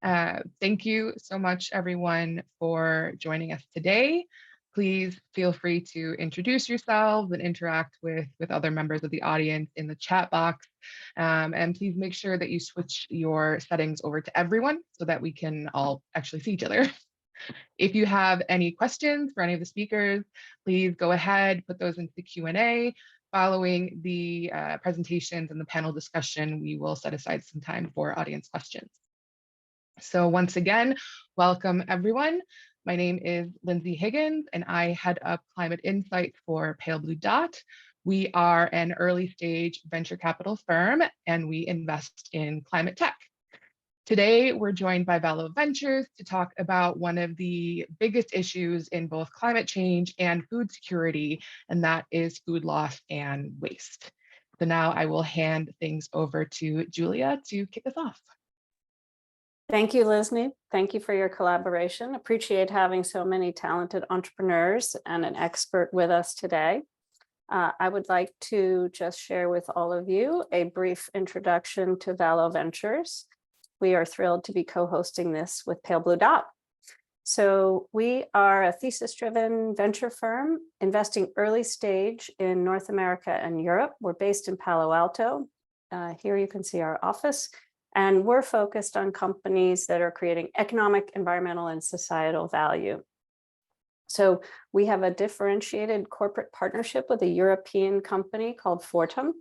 Thank you so much, everyone, for joining us today. Please feel free to introduce yourselves and interact with other members of the audience in the chat box. And please make sure that you switch your settings over to everyone so that we can all actually see each other. If you have any questions for any of the speakers, please go ahead, put those into the Q&A. Following the presentations and the panel discussion, we will set aside some time for audience questions. So once again, welcome everyone. My name is Lindsey Higgins, and I head up Climate Insights for Pale Blue Dot. We are an early stage venture capital firm, and we invest in climate tech. Today, we're joined by Valo Ventures to talk about one of the biggest issues in both climate change and food security, and that is food loss and waste. So now I will hand things over to Julia to kick us off. Thank you, Lindsey. Thank you for your collaboration. Appreciate having so many talented entrepreneurs and an expert with us today. I would like to just share with all of you a brief introduction to Valo Ventures. We are thrilled to be co-hosting this with Pale Blue Dot. So we are a thesis-driven venture firm investing early stage in North America and Europe. We're based in Palo Alto. Here you can see our office. And we're focused on companies that are creating economic, environmental, and societal value. So we have a differentiated corporate partnership with a European company called Phytoform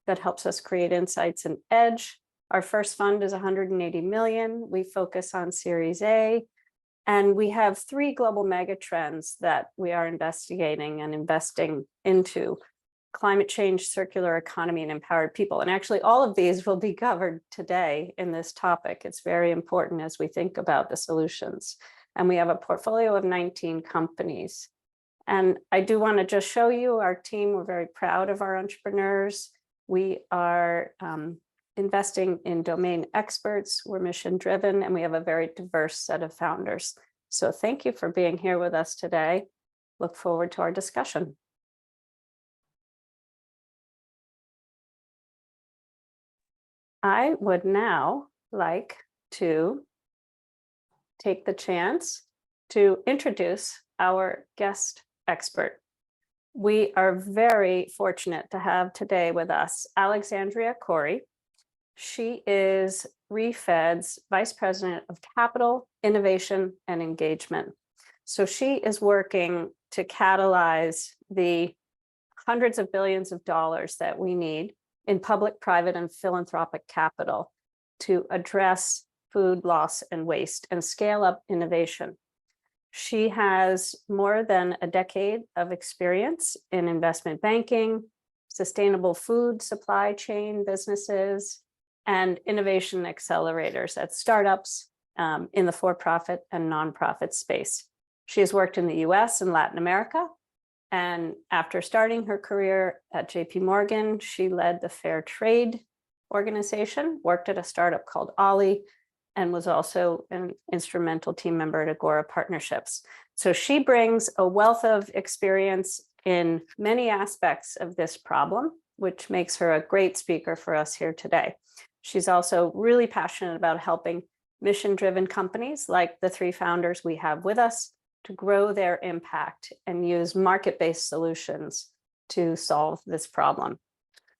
that helps us create insights and edge. Our first fund is 180 million. We focus on Series A. And we have 3 global megatrends that we are investigating and investing into: climate change, circular economy, and empowered people. And actually, all of these will be covered today in this topic. It's very important as we think about the solutions. And we have a portfolio of 19 companies. And I do want to just show you our team. We're very proud of our entrepreneurs. We are investing in domain experts. We're mission driven, and we have a very diverse set of founders. So thank you for being here with us today. Look forward to our discussion. I would now like to take the chance to introduce our guest expert. We are very fortunate to have today with us Alexandria Coari. She is ReFed's Vice President of Capital, Innovation, and Engagement. So she is working to catalyze the hundreds of billions of dollars that we need in public, private, and philanthropic capital to address food loss and waste and scale up innovation. She has more than a decade of experience in investment banking, sustainable food supply chain businesses, and innovation accelerators at startups in the for-profit and nonprofit space. She has worked in the US and Latin America. And after starting her career at JP Morgan, she led the Fair Trade organization, worked at a startup called Ollie, and was also an instrumental team member at Agora Partnerships. So she brings a wealth of experience in many aspects of this problem, which makes her a great speaker for us here today. She's also really passionate about helping mission-driven companies like the 3 founders we have with us to grow their impact and use market-based solutions to solve this problem.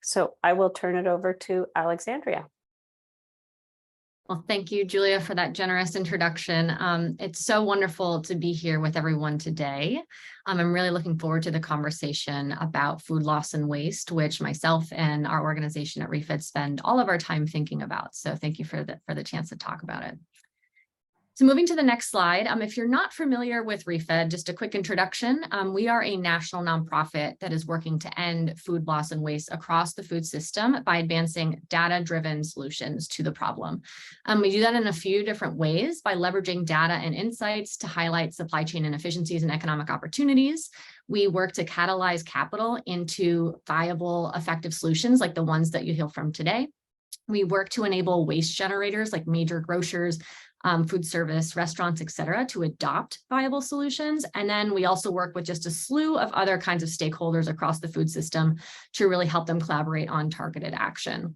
So I will turn it over to Alexandria. Well, thank you, Julia, for that generous introduction. It's so wonderful to be here with everyone today. I'm really looking forward to the conversation about food loss and waste, which myself and our organization at ReFed spend all of our time thinking about. So thank you for the chance to talk about it. So moving to the next slide, if you're not familiar with ReFed, just a quick introduction. We are a national nonprofit that is working to end food loss and waste across the food system by advancing data-driven solutions to the problem. We do that in a few different ways by leveraging data and insights to highlight supply chain inefficiencies and economic opportunities. We work to catalyze capital into viable, effective solutions like the ones that you hear from today. We work to enable waste generators like major grocers, food service, restaurants, et cetera, to adopt viable solutions. And then we also work with just a slew of other kinds of stakeholders across the food system to really help them collaborate on targeted action.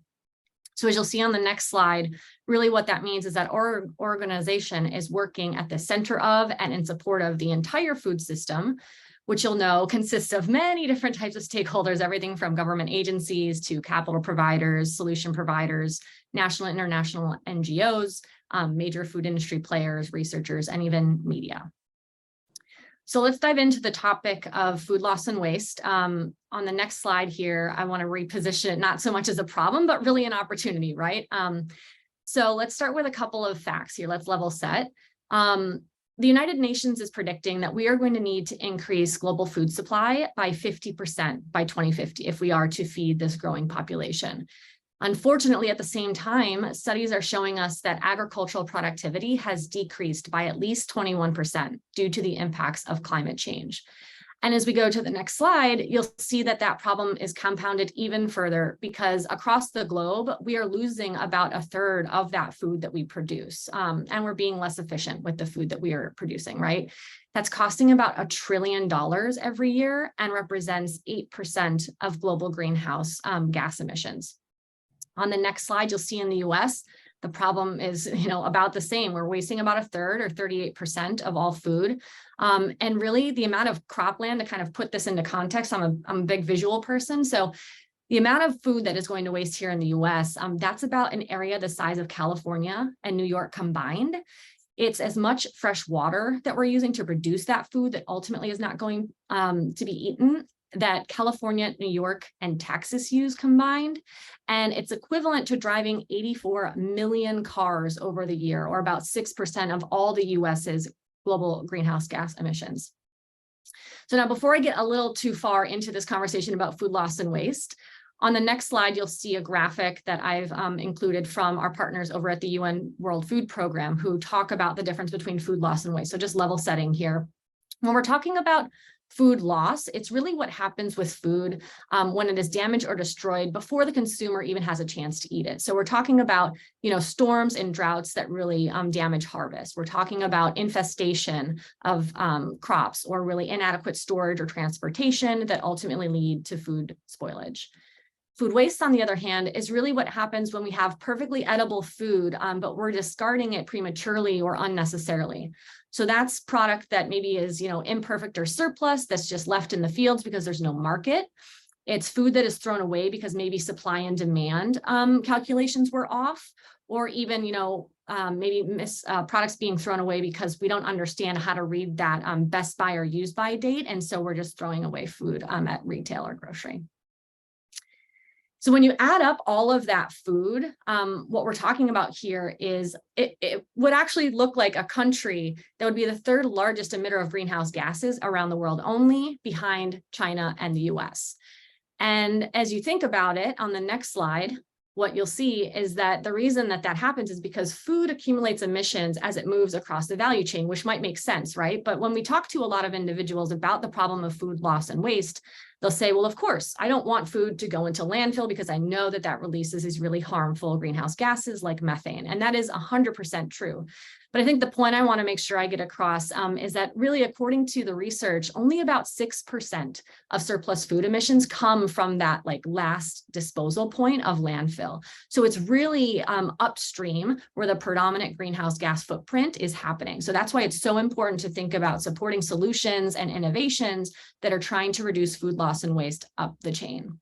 So as you'll see on the next slide, really what that means is that our organization is working at the center of and in support of the entire food system, which you'll know consists of many different types of stakeholders, everything from government agencies to capital providers, solution providers, national and international NGOs, major food industry players, researchers, and even media. So let's dive into the topic of food loss and waste. On the next slide here, I want to reposition it not so much as a problem, but really an opportunity, right? So let's start with a couple of facts here. Let's level set. The United Nations is predicting that we are going to need to increase global food supply by 50% by 2050 if we are to feed this growing population. Unfortunately, at the same time, studies are showing us that agricultural productivity has decreased by at least 21% due to the impacts of climate change. And as we go to the next slide, you'll see that that problem is compounded even further because across the globe, we are losing about a third of that food that we produce. And we're being less efficient with the food that we are producing, right? That's costing about $1 trillion every year and represents 8% of global greenhouse gas emissions. On the next slide, you'll see in the US, the problem is, about the same. We're wasting about a third or 38% of all food. And really the amount of cropland, to kind of put this into context, I'm a big visual person. So the amount of food that is going to waste here in the US, that's about an area the size of California and New York combined. It's as much fresh water that we're using to produce that food that ultimately is not going to be eaten that California, New York, and Texas use combined. And it's equivalent to driving 84 million cars over the year, or about 6% of all the US's global greenhouse gas emissions. So now, before I get a little too far into this conversation about food loss and waste, on the next slide, you'll see a graphic that I've included from our partners over at the UN World Food Program, who talk about the difference between food loss and waste. So just level setting here. When we're talking about food loss, it's really what happens with food when it is damaged or destroyed before the consumer even has a chance to eat it. So we're talking about, storms and droughts that really damage harvest. We're talking about infestation of crops, or really inadequate storage or transportation that ultimately lead to food spoilage. Food waste, on the other hand, is really what happens when we have perfectly edible food, but we're discarding it prematurely or unnecessarily. So that's product that maybe is, imperfect or surplus that's just left in the fields because there's no market. It's food that is thrown away because maybe supply and demand calculations were off, or even, maybe products being thrown away because we don't understand how to read that best buy or use by date. And so we're just throwing away food at retail or grocery. So when you add up all of that food, what we're talking about here is it would actually look like a country that would be the third largest emitter of greenhouse gases around the world, only behind China and the US. And as you think about it, on the next slide, what you'll see is that the reason that that happens is because food accumulates emissions as it moves across the value chain, which might make sense, right? But when we talk to a lot of individuals about the problem of food loss and waste, they'll say, well, of course, I don't want food to go into landfill because I know that that releases these really harmful greenhouse gases like methane. And that is 100% true. But I think the point I want to make sure I get across is that really, according to the research, only about 6% of surplus food emissions come from that last disposal point of landfill. So it's really upstream where the predominant greenhouse gas footprint is happening. So that's why it's so important to think about supporting solutions and innovations that are trying to reduce food loss and waste up the chain.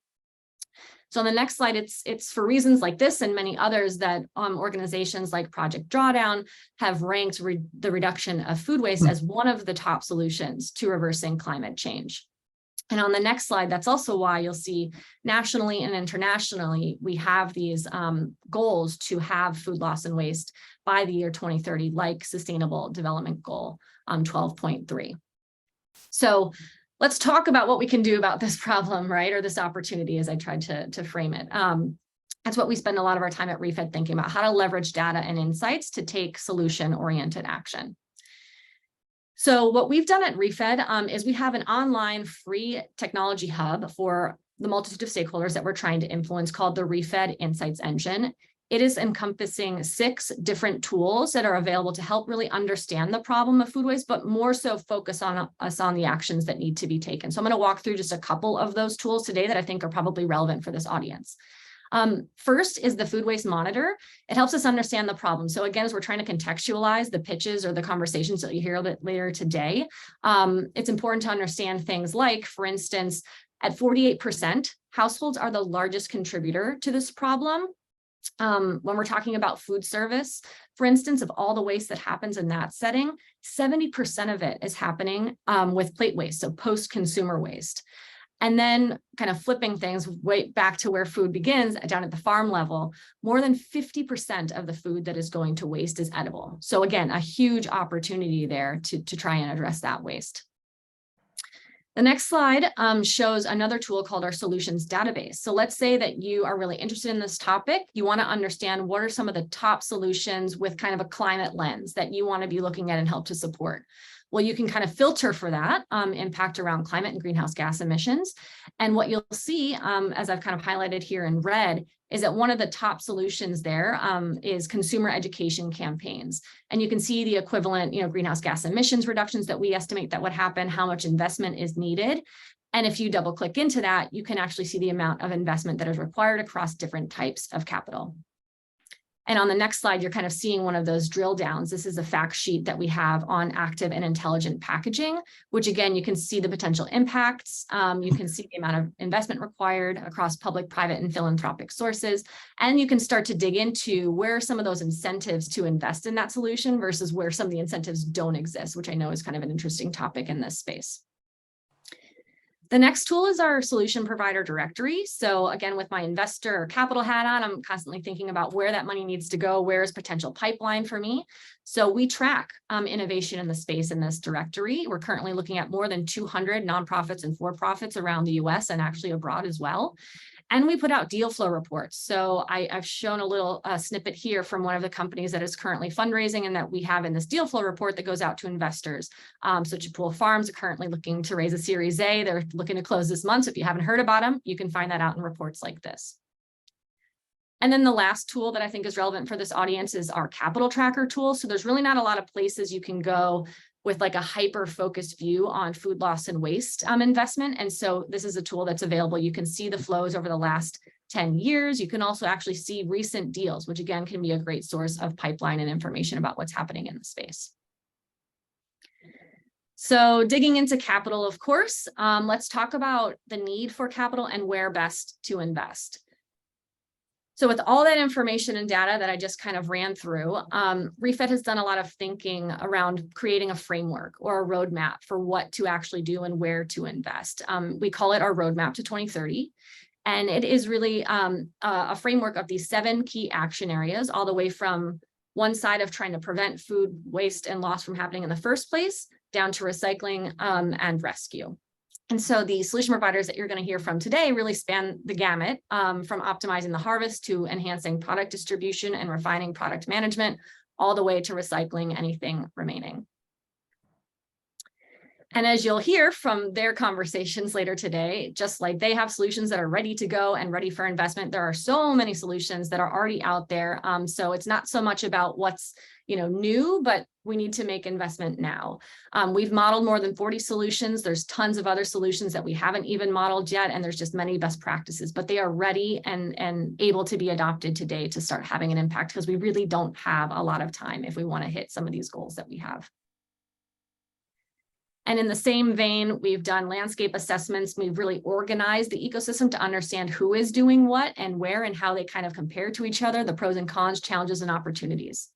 So on the next slide, it's for reasons like this and many others that organizations like Project Drawdown have ranked the reduction of food waste as one of the top solutions to reversing climate change. And on the next slide, that's also why you'll see nationally and internationally, we have these goals to have food loss and waste by the year 2030, like Sustainable Development Goal 12.3. So let's talk about what we can do about this problem, right? Or this opportunity, as I tried to frame it. That's what we spend a lot of our time at ReFed thinking about, how to leverage data and insights to take solution-oriented action. So what we've done at ReFed is we have an online free technology hub for the multitude of stakeholders that we're trying to influence called the ReFed Insights Engine. It is encompassing 6 different tools that are available to help really understand the problem of food waste, but more so focus on us on the actions that need to be taken. So I'm going to walk through just a couple of those tools today that I think are probably relevant for this audience. First is the food waste monitor. It helps us understand the problem. So again, as we're trying to contextualize the pitches or the conversations that you hear a bit later today, it's important to understand things like, for instance, at 48%, households are the largest contributor to this problem. When we're talking about food service, for instance, of all the waste that happens in that setting, 70% of it is happening with plate waste, so post-consumer waste. And then kind of flipping things way back to where food begins, down at the farm level, more than 50% of the food that is going to waste is edible. So again, a huge opportunity there to try and address that waste. The next slide shows another tool called our solutions database. So let's say that you are really interested in this topic. You want to understand what are some of the top solutions with kind of a climate lens that you want to be looking at and help to support. Well, you can kind of filter for that impact around climate and greenhouse gas emissions. And what you'll see, as I've kind of highlighted here in red, is that one of the top solutions there is consumer education campaigns. And you can see the equivalent, greenhouse gas emissions reductions that we estimate that would happen, how much investment is needed. And if you double click into that, you can actually see the amount of investment that is required across different types of capital. And on the next slide, you're kind of seeing one of those drill downs. This is a fact sheet that we have on active and intelligent packaging, which again, you can see the potential impacts. You can see the amount of investment required across public, private, and philanthropic sources. And you can start to dig into where are some of those incentives to invest in that solution versus where some of the incentives don't exist, which I know is kind of an interesting topic in this space. The next tool is our solution provider directory. So again, with my investor or capital hat on, I'm constantly thinking about where that money needs to go, where is potential pipeline for me. So we track innovation in the space in this directory. We're currently looking at more than 200 nonprofits and for-profits around the US and actually abroad as well. And we put out deal flow reports. So I've shown a little snippet here from one of the companies that is currently fundraising and that we have in this deal flow report that goes out to investors. So Chipotle Farms are currently looking to raise a Series A. They're looking to close this month. So if you haven't heard about them, you can find that out in reports like this. And then the last tool that I think is relevant for this audience is our capital tracker tool. So there's really not a lot of places you can go with like a hyper-focused view on food loss and waste investment. And so this is a tool that's available. You can see the flows over the last 10 years. You can also actually see recent deals, which again can be a great source of pipeline and information about what's happening in the space. So digging into capital, of course, let's talk about the need for capital and where best to invest. So with all that information and data that I just kind of ran through, ReFed has done a lot of thinking around creating a framework or a roadmap for what to actually do and where to invest. We call it our roadmap to 2030. And it is really a framework of these 7 key action areas, all the way from one side of trying to prevent food waste and loss from happening in the first place, down to recycling and rescue. And so the solution providers that you're going to hear from today really span the gamut from optimizing the harvest to enhancing product distribution and refining product management, all the way to recycling anything remaining. And as you'll hear from their conversations later today, just like they have solutions that are ready to go and ready for investment, there are so many solutions that are already out there. So it's not so much about what's new, but we need to make investment now. We've modeled more than 40 solutions. There's tons of other solutions that we haven't even modeled yet, and there's just many best practices, but they are ready and able to be adopted today to start having an impact, because we really don't have a lot of time if we want to hit some of these goals that we have. And in the same vein, we've done landscape assessments. We've really organized the ecosystem to understand who is doing what and where and how they kind of compare to each other, the pros and cons, challenges and opportunities.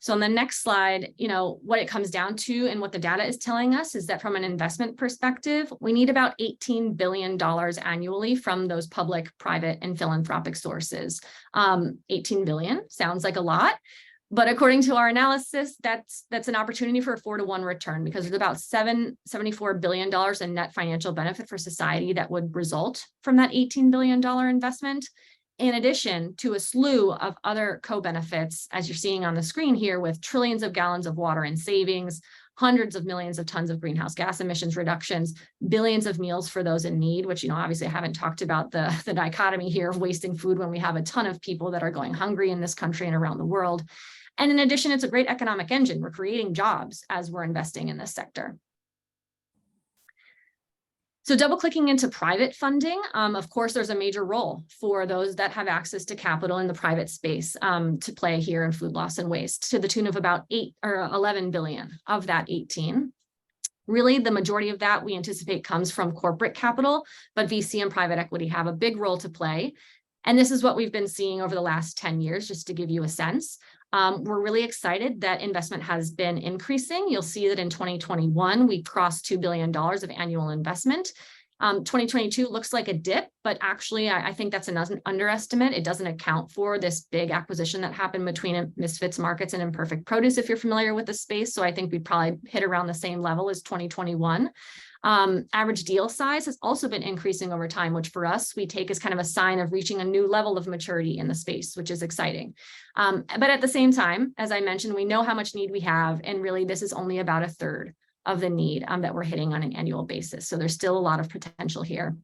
So on the next slide, what it comes down to and what the data is telling us is that from an investment perspective, we need about $18 billion annually from those public, private, and philanthropic sources. 18 billion sounds like a lot. But according to our analysis, that's an opportunity for a 4-to-1 return, because there's about $74 billion in net financial benefit for society that would result from that $18 billion investment, in addition to a slew of other co-benefits, as you're seeing on the screen here, with trillions of gallons of water in savings, hundreds of millions of tons of greenhouse gas emissions reductions, billions of meals for those in need, which, obviously I haven't talked about the dichotomy here of wasting food when we have a ton of people that are going hungry in this country and around the world. And in addition, it's a great economic engine. We're creating jobs as we're investing in this sector. So double clicking into private funding, of course, there's a major role for those that have access to capital in the private space to play here in food loss and waste to the tune of about 8 or 11 billion of that 18. Really, the majority of that we anticipate comes from corporate capital, but VC and private equity have a big role to play. And this is what we've been seeing over the last 10 years, just to give you a sense. We're really excited that investment has been increasing. You'll see that in 2021, we crossed $2 billion of annual investment. 2022 looks like a dip, but actually I think that's an underestimate. It doesn't account for this big acquisition that happened between Misfits Markets and Imperfect Produce, if you're familiar with the space. So I think we probably hit around the same level as 2021. Average deal size has also been increasing over time, which for us, we take as kind of a sign of reaching a new level of maturity in the space, which is exciting. But at the same time, as I mentioned, we know how much need we have, and really this is only about a third of the need that we're hitting on an annual basis. So there's still a lot of potential here.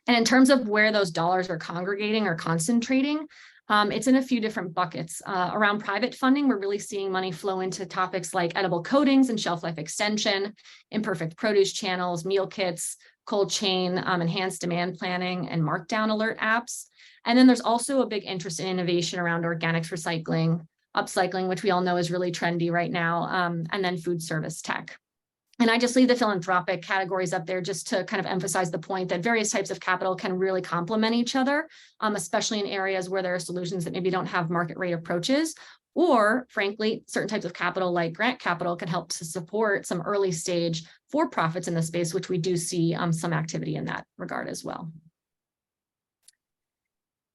And in terms of where those dollars are congregating or concentrating, it's in a few different buckets. Around private funding, we're really seeing money flow into topics like edible coatings and shelf life extension, imperfect produce channels, meal kits, cold chain, enhanced demand planning, and markdown alert apps. And then there's also a big interest in innovation around organics recycling, upcycling, which we all know is really trendy right now, and then food service tech. And I just leave the philanthropic categories up there just to kind of emphasize the point that various types of capital can really complement each other, especially in areas where there are solutions that maybe don't have market rate approaches, or frankly, certain types of capital like grant capital can help to support some early stage for-profits in the space, which we do see some activity in that regard as well.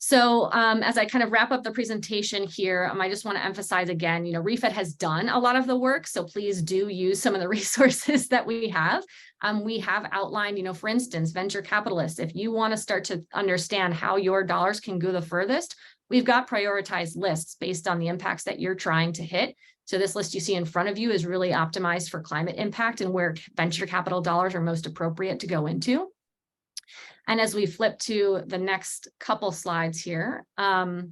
So as I kind of wrap up the presentation here, I just want to emphasize again, ReFed has done a lot of the work, so please do use some of the resources that we have. We have outlined, for instance, venture capitalists. If you want to start to understand how your dollars can go the furthest, we've got prioritized lists based on the impacts that you're trying to hit. So this list you see in front of you is really optimized for climate impact and where venture capital dollars are most appropriate to go into. And as we flip to the next couple slides here, if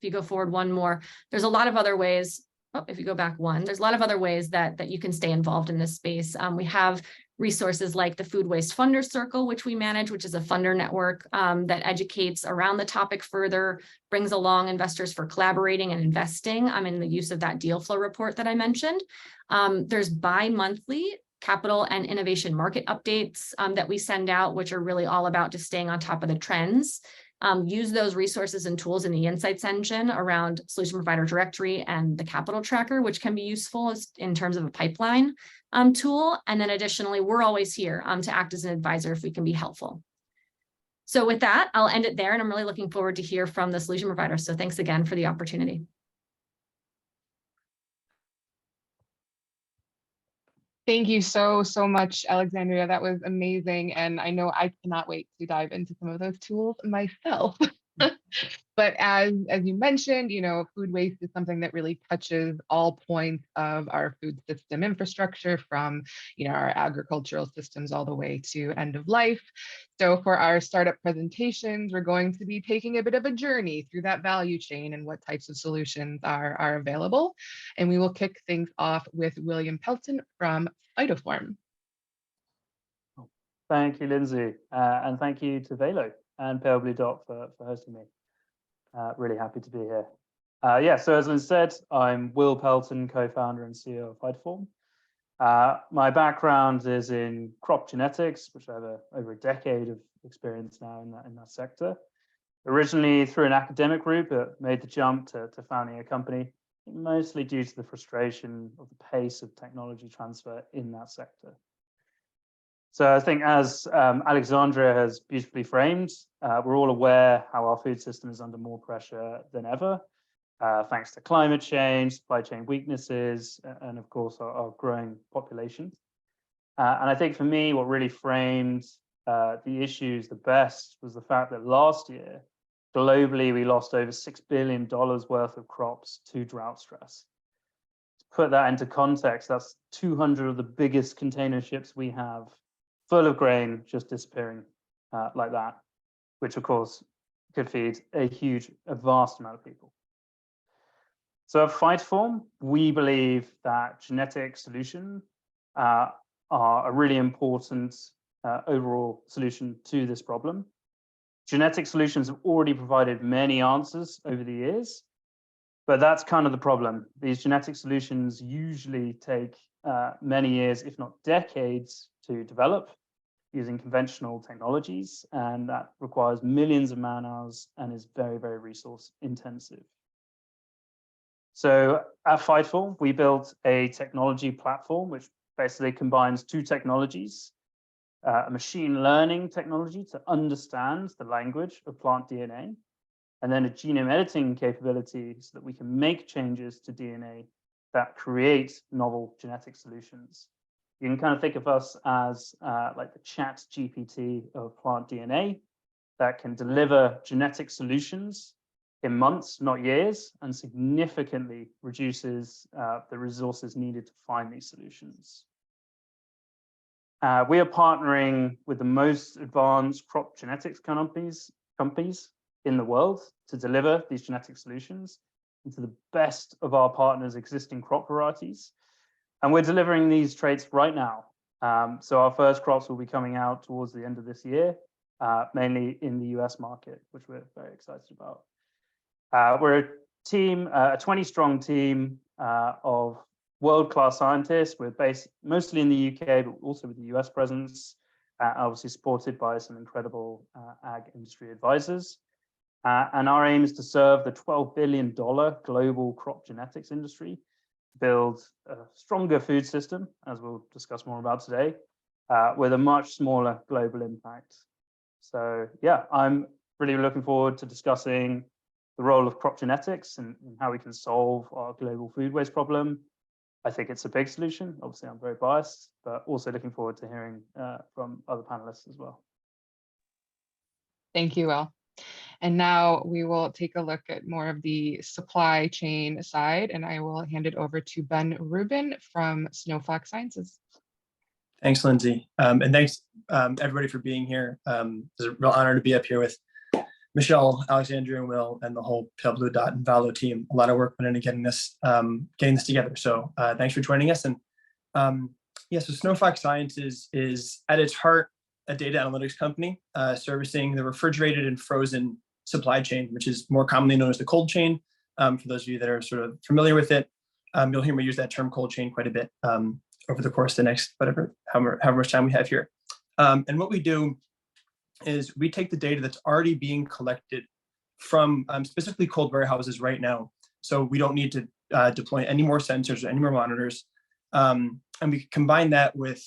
you go forward one more, there's a lot of other ways. Oh, if you go back one, there's a lot of other ways that you can stay involved in this space. We have resources like the Food Waste Funder Circle, which we manage, which is a funder network that educates around the topic further, brings along investors for collaborating and investing in the use of that deal flow report that I mentioned. There's bi-monthly capital and innovation market updates that we send out, which are really all about just staying on top of the trends. Use those resources and tools in the insights engine around solution provider directory and the capital tracker, which can be useful in terms of a pipeline tool. And then additionally, we're always here to act as an advisor if we can be helpful. So with that, I'll end it there, and I'm really looking forward to hear from the solution provider. So thanks again for the opportunity. Thank you so much, Alexandria. That was amazing. And I know I cannot wait to dive into some of those tools myself. But as you mentioned, food waste is something that really touches all points of our food system infrastructure, from our agricultural systems all the way to end of life. So for our startup presentations, we're going to be taking a bit of a journey through that value chain and what types of solutions are available. And we will kick things off with William Pelton from Phytoform. Thank you, Lindsay, and thank you to Valo and Pale Blue Dot for hosting me. Really happy to be here. So as Lynn said, I'm Will Pelton, co-founder and CEO of Phytoform. My background is in crop genetics, which I have over a decade of experience now in that sector. Originally through an academic route, but made the jump to founding a company, mostly due to the frustration of the pace of technology transfer in that sector. So I think, as Alexandria has beautifully framed, we're all aware how our food system is under more pressure than ever, thanks to climate change, supply chain weaknesses, and of course our growing population. And I think for me, what really framed the issues the best was the fact that last year, globally, we lost over $6 billion worth of crops to drought stress. To put that into context, that's 200 of the biggest container ships we have full of grain just disappearing like that, which of course could feed a vast amount of people. So at Phytoform, we believe that genetic solutions are a really important overall solution to this problem. Genetic solutions have already provided many answers over the years, but that's kind of the problem. These genetic solutions usually take many years, if not decades, to develop using conventional technologies, and that requires millions of man hours and is very, very resource intensive. So at Phytoform, we built a technology platform which basically combines two technologies, a machine learning technology to understand the language of plant DNA, and then a genome editing capability so that we can make changes to DNA that create novel genetic solutions. You can kind of think of us as like the chat GPT of plant DNA that can deliver genetic solutions in months, not years, and significantly reduces the resources needed to find these solutions. We are partnering with the most advanced crop genetics companies in the world to deliver these genetic solutions into the best of our partners' existing crop varieties. And we're delivering these traits right now. So our first crops will be coming out towards the end of this year, mainly in the US market, which we're very excited about. We're a team, a 20-strong team of world-class scientists. We're based mostly in the UK, but also with the US presence, obviously supported by some incredible ag industry advisors. And our aim is to serve the $12 billion global crop genetics industry, build a stronger food system, as we'll discuss more about today, with a much smaller global impact. So yeah, I'm really looking forward to discussing the role of crop genetics and how we can solve our global food waste problem. I think it's a big solution. Obviously, I'm very biased, but also looking forward to hearing from other panelists as well. Thank you, Will. And now we will take a look at more of the supply chain side, and I will hand it over to Ben Rubin from SnoFox Sciences. Thanks, Lindsey. And thanks everybody for being here. It's a real honor to be up here with Michelle, Alexandria, and Will, and the whole Pale Dot and Valo team. A lot of work went into getting this together. So thanks for joining us. And yeah, so SnoFox Sciences is at its heart a data analytics company servicing the refrigerated and frozen supply chain, which is more commonly known as the cold chain. For those of you that are sort of familiar with it, you'll hear me use that term cold chain quite a bit over the course of the next however much time we have here. And what we do is we take the data that's already being collected from specifically cold warehouses right now. So we don't need to deploy any more sensors or any more monitors. And we combine that with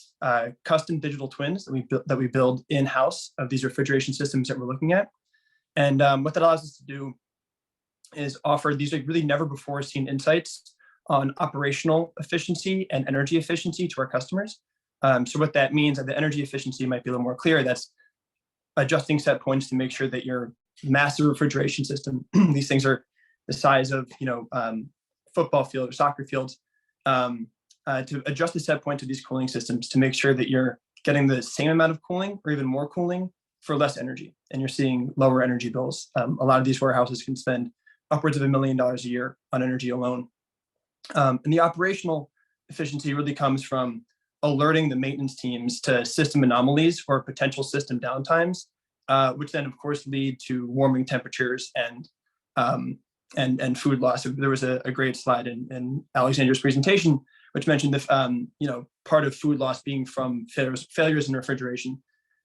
custom digital twins that we build in-house of these refrigeration systems that we're looking at. And what that allows us to do is offer these like really never before seen insights on operational efficiency and energy efficiency to our customers. So what that means, the energy efficiency might be a little more clear. That's adjusting set points to make sure that your massive refrigeration system, these things are the size of football field or soccer fields, to adjust the set point of these cooling systems to make sure that you're getting the same amount of cooling or even more cooling for less energy, and you're seeing lower energy bills. A lot of these warehouses can spend upwards of $1 million a year on energy alone. And the operational efficiency really comes from alerting the maintenance teams to system anomalies or potential system downtimes, which then of course lead to warming temperatures and food loss. There was a great slide in Alexandria's presentation which mentioned the part of food loss being from failures in refrigeration.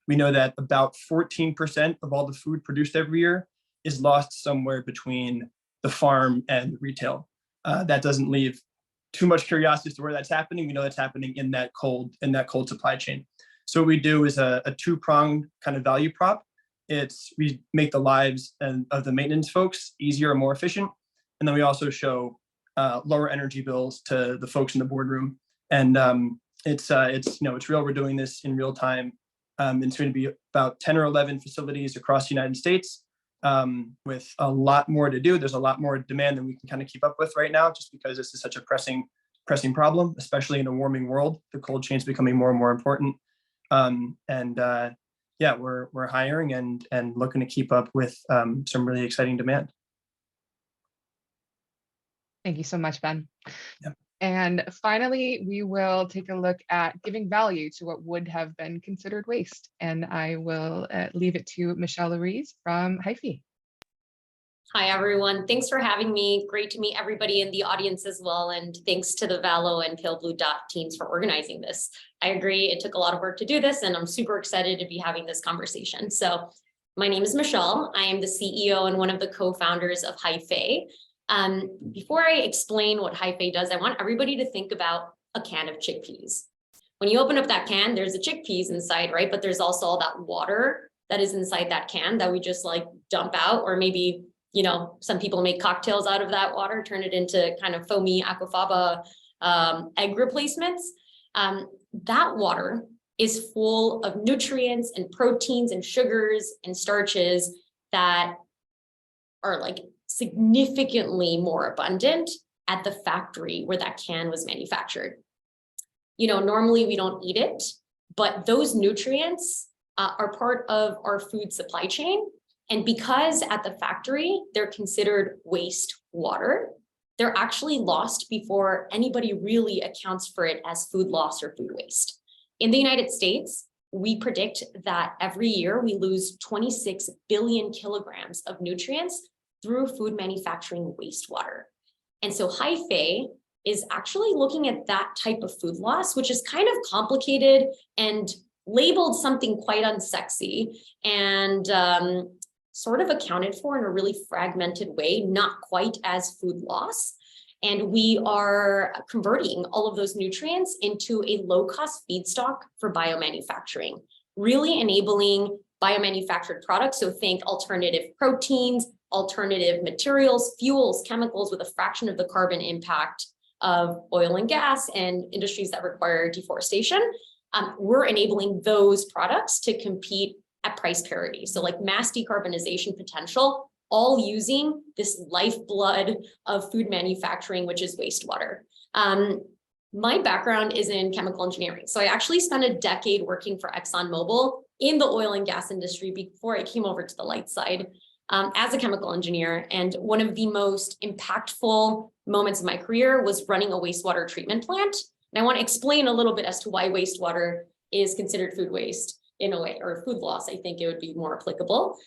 We know that about 14% of all the food produced every year is lost somewhere between the farm and retail. That doesn't leave too much curiosity as to where that's happening. We know that's happening in that cold supply chain. So what we do is a two-pronged kind of value prop. We make the lives of the maintenance folks easier and more efficient, and then we also show lower energy bills to the folks in the boardroom. And it's real. We're doing this in real time. It's going to be about 10 or 11 facilities across the United States, with a lot more to do. There's a lot more demand than we can kind of keep up with right now, just because this is such a pressing problem, especially in a warming world. The cold chain is becoming more and more important. Yeah, we're hiring and looking to keep up with some really exciting demand. Thank you so much, Ben. Yeah. And finally, we will take a look at giving value to what would have been considered waste. And I will leave it to Michelle Ruiz from Hyfé. Hi, everyone. Thanks for having me. Great to meet everybody in the audience as well. And thanks to the Valo and Pale Blue Dot teams for organizing this. I agree, it took a lot of work to do this, and I'm super excited to be having this conversation. So my name is Michelle. I am the CEO and one of the co-founders of Hyfé. Before I explain what Hyfé does, I want everybody to think about a can of chickpeas. When you open up that can, there's the chickpeas inside, right? But there's also all that water that is inside that can that we just like dump out, or maybe, you know, some people make cocktails out of that water, turn it into kind of foamy aquafaba egg replacements. That water is full of nutrients and proteins and sugars and starches that are like significantly more abundant at the factory where that can was manufactured. You know, normally we don't eat it, but those nutrients are part of our food supply chain. And because at the factory, they're considered waste water, they're actually lost before anybody really accounts for it as food loss or food waste. In the United States, we predict that every year we lose 26 billion kilograms of nutrients through food manufacturing wastewater. And so Hyfé is actually looking at that type of food loss, which is kind of complicated and labeled something quite unsexy and sort of accounted for in a really fragmented way, not quite as food loss. And we are converting all of those nutrients into a low-cost feedstock for biomanufacturing, really enabling biomanufactured products. So think alternative proteins, alternative materials, fuels, chemicals with a fraction of the carbon impact of oil and gas and industries that require deforestation. We're enabling those products to compete at price parity. So like mass decarbonization potential, all using this lifeblood of food manufacturing, which is wastewater. My background is in chemical engineering. So I actually spent a decade working for ExxonMobil in the oil and gas industry before I came over to the light side as a chemical engineer. And one of the most impactful moments of my career was running a wastewater treatment plant. And I want to explain a little bit as to why wastewater is considered food waste in a way, or food loss. I think it would be more applicable.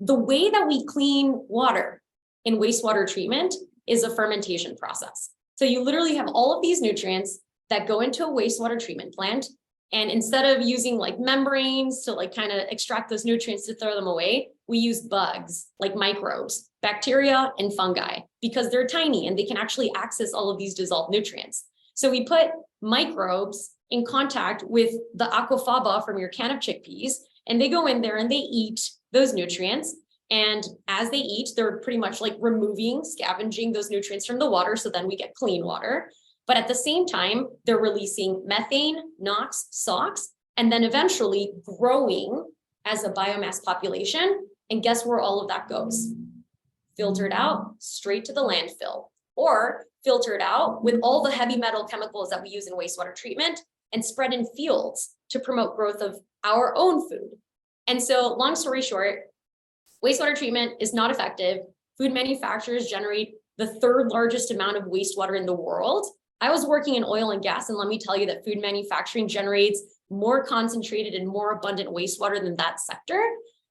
The way that we clean water in wastewater treatment is a fermentation process. So you literally have all of these nutrients that go into a wastewater treatment plant. And instead of using like membranes to like kind of extract those nutrients to throw them away, we use bugs like microbes, bacteria, and fungi because they're tiny and they can actually access all of these dissolved nutrients. So we put microbes in contact with the aquafaba from your can of chickpeas, and they go in there and they eat those nutrients. And as they eat, they're pretty much like removing, scavenging those nutrients from the water. So then we get clean water. But at the same time, they're releasing methane, NOx, SOx, and then eventually growing as a biomass population. And guess where all of that goes? Filtered out straight to the landfill, or filtered out with all the heavy metal chemicals that we use in wastewater treatment and spread in fields to promote growth of our own food. And so long story short, wastewater treatment is not effective. Food manufacturers generate the third largest amount of wastewater in the world. I was working in oil and gas, and let me tell you that food manufacturing generates more concentrated and more abundant wastewater than that sector.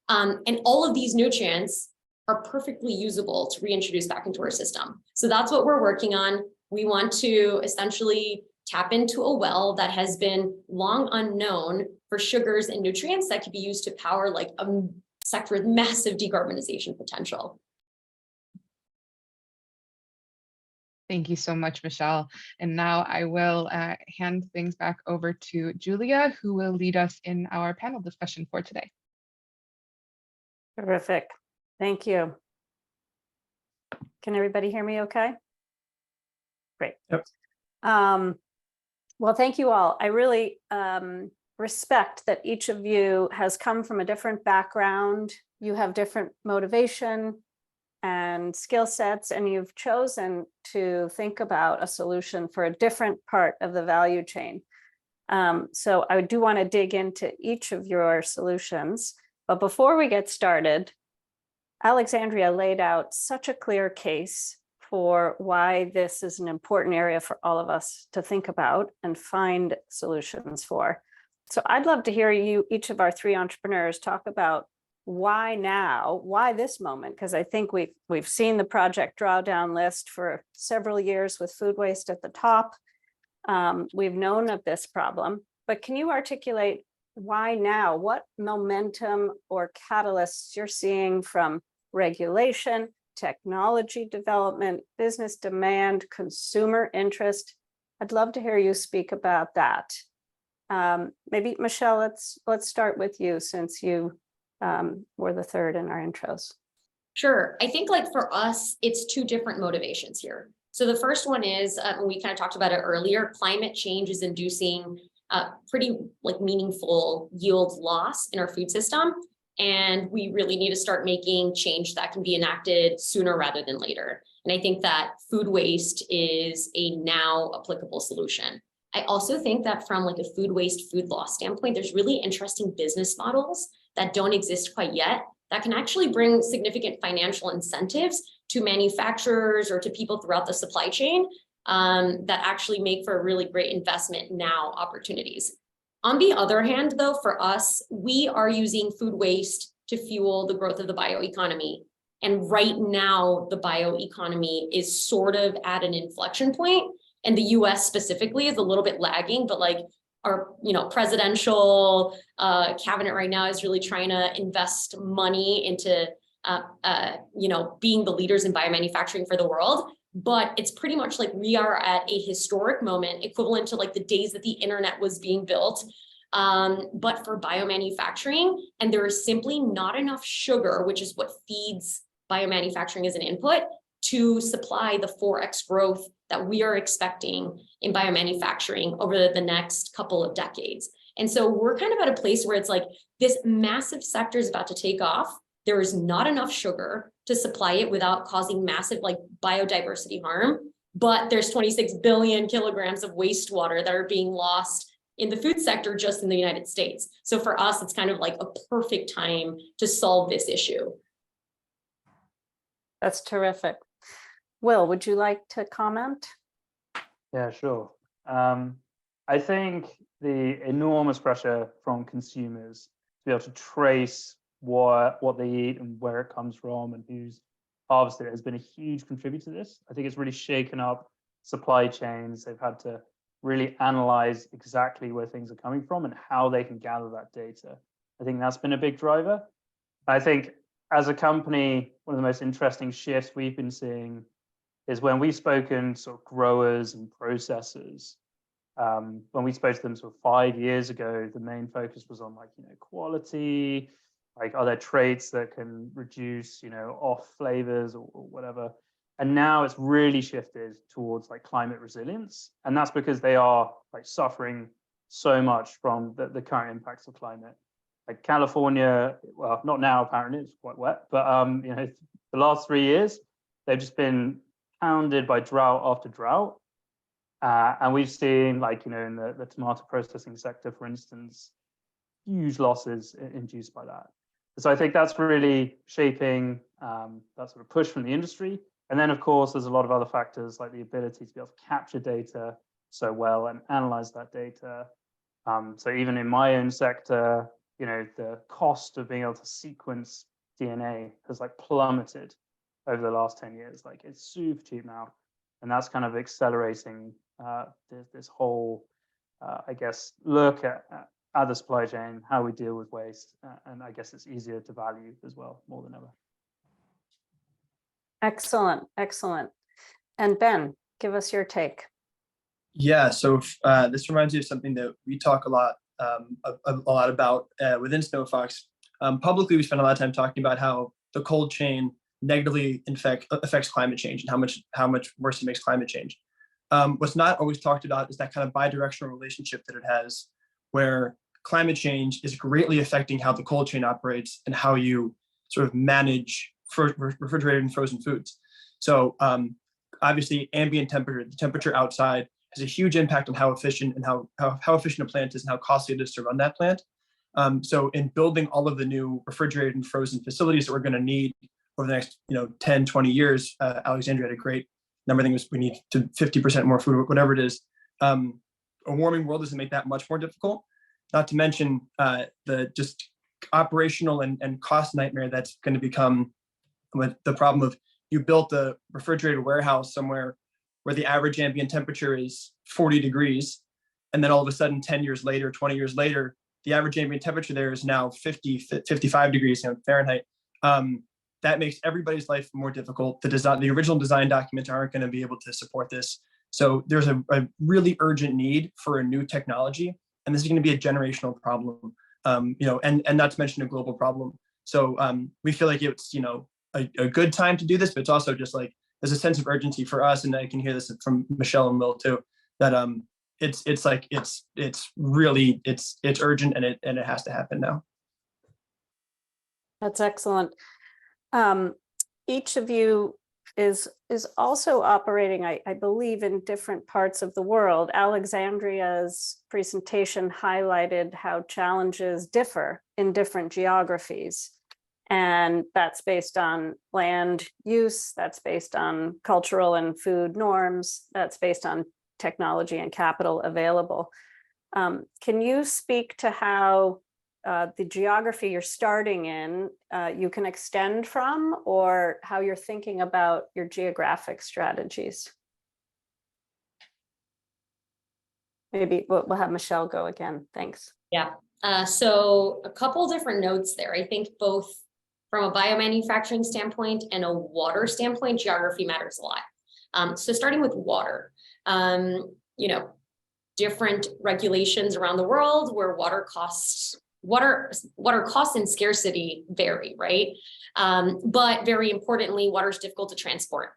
And all of these nutrients are perfectly usable to reintroduce back into our system. So that's what we're working on. We want to essentially tap into a well that has been long unknown for sugars and nutrients that could be used to power like a sector with massive decarbonization potential. Thank you so much, Michelle. And now I will hand things back over to Julia, who will lead us in our panel discussion for today. Terrific. Thank you. Can everybody hear me okay? Great. Yep. Well, thank you all. I really respect that each of you has come from a different background. You have different motivation and skill sets, and you've chosen to think about a solution for a different part of the value chain. So I do want to dig into each of your solutions. But before we get started, Alexandria laid out such a clear case for why this is an important area for all of us to think about and find solutions for. So I'd love to hear you, each of our three entrepreneurs, talk about why now, why this moment? Because I think we've seen the project drawdown list for several years with food waste at the top. We've known of this problem, but can you articulate why now? What momentum or catalysts you're seeing from regulation, technology development, business demand, consumer interest? I'd love to hear you speak about that. Maybe Michelle, let's start with you, since you were the third in our intros. Sure. I think like for us, it's two different motivations here. So the first one is, we kind of talked about it earlier, climate change is inducing pretty like meaningful yield loss in our food system. And we really need to start making change that can be enacted sooner rather than later. And I think that food waste is a now applicable solution. I also think that from like a food waste, food loss standpoint, there's really interesting business models that don't exist quite yet that can actually bring significant financial incentives to manufacturers or to people throughout the supply chain that actually make for a really great investment now opportunities. On the other hand, though, for us, we are using food waste to fuel the growth of the bioeconomy. And right now, the bioeconomy is sort of at an inflection point. And the US specifically is a little bit lagging, but like our presidential cabinet right now is really trying to invest money into being the leaders in biomanufacturing for the world. But it's pretty much like we are at a historic moment equivalent to like the days that the internet was being built, but for biomanufacturing. And there is simply not enough sugar, which is what feeds biomanufacturing as an input, to supply the 4x growth that we are expecting in biomanufacturing over the next couple of decades. And so we're kind of at a place where it's like this massive sector is about to take off. There is not enough sugar to supply it without causing massive like biodiversity harm, but there's 26 billion kilograms of wastewater that are being lost in the food sector just in the United States. So for us, it's kind of like a perfect time to solve this issue. That's terrific. Will, would you like to comment? Yeah, sure. I think the enormous pressure from consumers to be able to trace what they eat and where it comes from and who's harvested it has been a huge contributor to this. I think it's really shaken up supply chains. They've had to really analyze exactly where things are coming from and how they can gather that data. I think that's been a big driver. I think as a company, one of the most interesting shifts we've been seeing is when we've spoken to sort of growers and processors. When we spoke to them sort of 5 years ago, the main focus was on like, quality, like are there traits that can reduce, off flavors or whatever. And now it's really shifted towards like climate resilience. And that's because they are like suffering so much from the current impacts of climate. Like California, well, not now apparently, it's quite wet, but the last 3 years, they've just been pounded by drought after drought. And we've seen like, in the tomato processing sector, for instance, huge losses induced by that. So I think that's really shaping that sort of push from the industry. And then, of course, there's a lot of other factors like the ability to be able to capture data so well and analyze that data. So even in my own sector, the cost of being able to sequence DNA has like plummeted over the last 10 years. Like it's super cheap now. And that's kind of accelerating this whole, look at the supply chain, how we deal with waste. And I guess it's easier to value as well, more than ever. Excellent, excellent. And Ben, give us your take. Yeah, so this reminds me of something that we talk a lot about within SnoFox. Publicly, we spend a lot of time talking about how the cold chain negatively affects climate change and how much worse it makes climate change. What's not always talked about is that kind of bidirectional relationship that it has, where climate change is greatly affecting how the cold chain operates and how you sort of manage refrigerated and frozen foods. So obviously, ambient temperature, the temperature outside, has a huge impact on how efficient and how efficient a plant is and how costly it is to run that plant. So in building all of the new refrigerated and frozen facilities that we're going to need over the next 10, 20 years, Alexandria had a great number, I think it was we need to 50% more food, whatever it is. A warming world doesn't make that much more difficult. Not to mention the just operational and cost nightmare that's going to become with the problem of you built a refrigerated warehouse somewhere where the average ambient temperature is 40 degrees. And then all of a sudden, 10 years later, 20 years later, the average ambient temperature there is now 50, 55 degrees Fahrenheit. That makes everybody's life more difficult. The original design documents aren't going to be able to support this. So there's a really urgent need for a new technology. And this is going to be a generational problem, and not to mention a global problem. So we feel like it's, a good time to do this, but it's also just like, there's a sense of urgency for us. And I can hear this from Michelle and Will too, that it's urgent and it has to happen now. That's excellent. Each of you is also operating, I believe, in different parts of the world. Alexandria's presentation highlighted how challenges differ in different geographies. And that's based on land use, that's based on cultural and food norms, that's based on technology and capital available. Can you speak to how the geography you're starting in, you can extend from, or how you're thinking about your geographic strategies? Maybe we'll have Michelle go again. Thanks. Yeah. So a couple different notes there. I think both from a biomanufacturing standpoint and a water standpoint, geography matters a lot. So starting with water, different regulations around the world where water costs and scarcity vary, right? But very importantly, water is difficult to transport.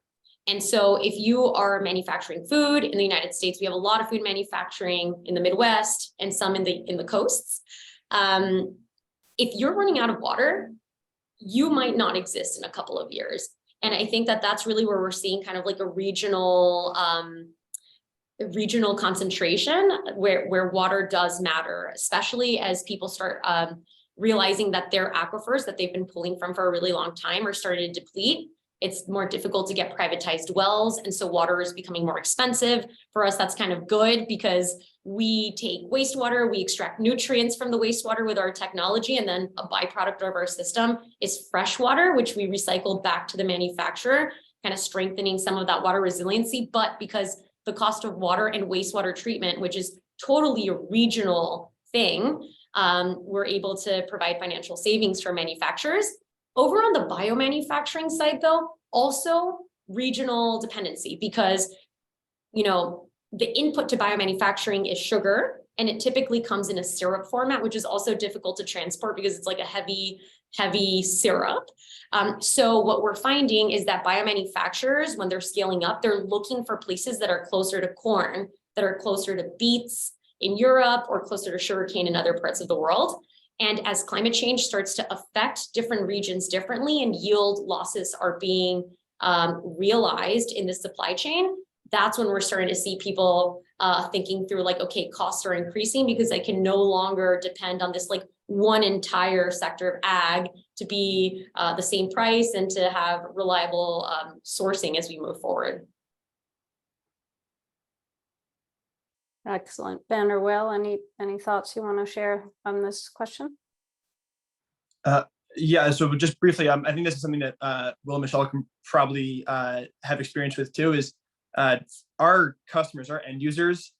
And so if you are manufacturing food in the United States, we have a lot of food manufacturing in the Midwest and some in the coasts. If you're running out of water, you might not exist in a couple of years. And I think that that's really where we're seeing kind of like a regional concentration where water does matter, especially as people start realizing that their aquifers that they've been pulling from for a really long time are starting to deplete. It's more difficult to get privatized wells. And so water is becoming more expensive. For us, that's kind of good because we take wastewater, we extract nutrients from the wastewater with our technology, and then a byproduct of our system is fresh water, which we recycle back to the manufacturer, kind of strengthening some of that water resiliency. But because the cost of water and wastewater treatment, which is totally a regional thing, we're able to provide financial savings for manufacturers. Over on the biomanufacturing side, though, also regional dependency, because, the input to biomanufacturing is sugar, and it typically comes in a syrup format, which is also difficult to transport because it's like a heavy syrup. So what we're finding is that biomanufacturers, when they're scaling up, they're looking for places that are closer to corn, that are closer to beets in Europe, or closer to sugarcane in other parts of the world. And as climate change starts to affect different regions differently and yield losses are being realized in the supply chain, that's when we're starting to see people thinking through like, okay, costs are increasing because I can no longer depend on this like one entire sector of ag to be the same price and to have reliable sourcing as we move forward. Excellent. Ben or Will, any thoughts you want to share on this question? Yeah, so just briefly, I think this is something that Will and Michelle can probably have experience with too, is our customers, our end users,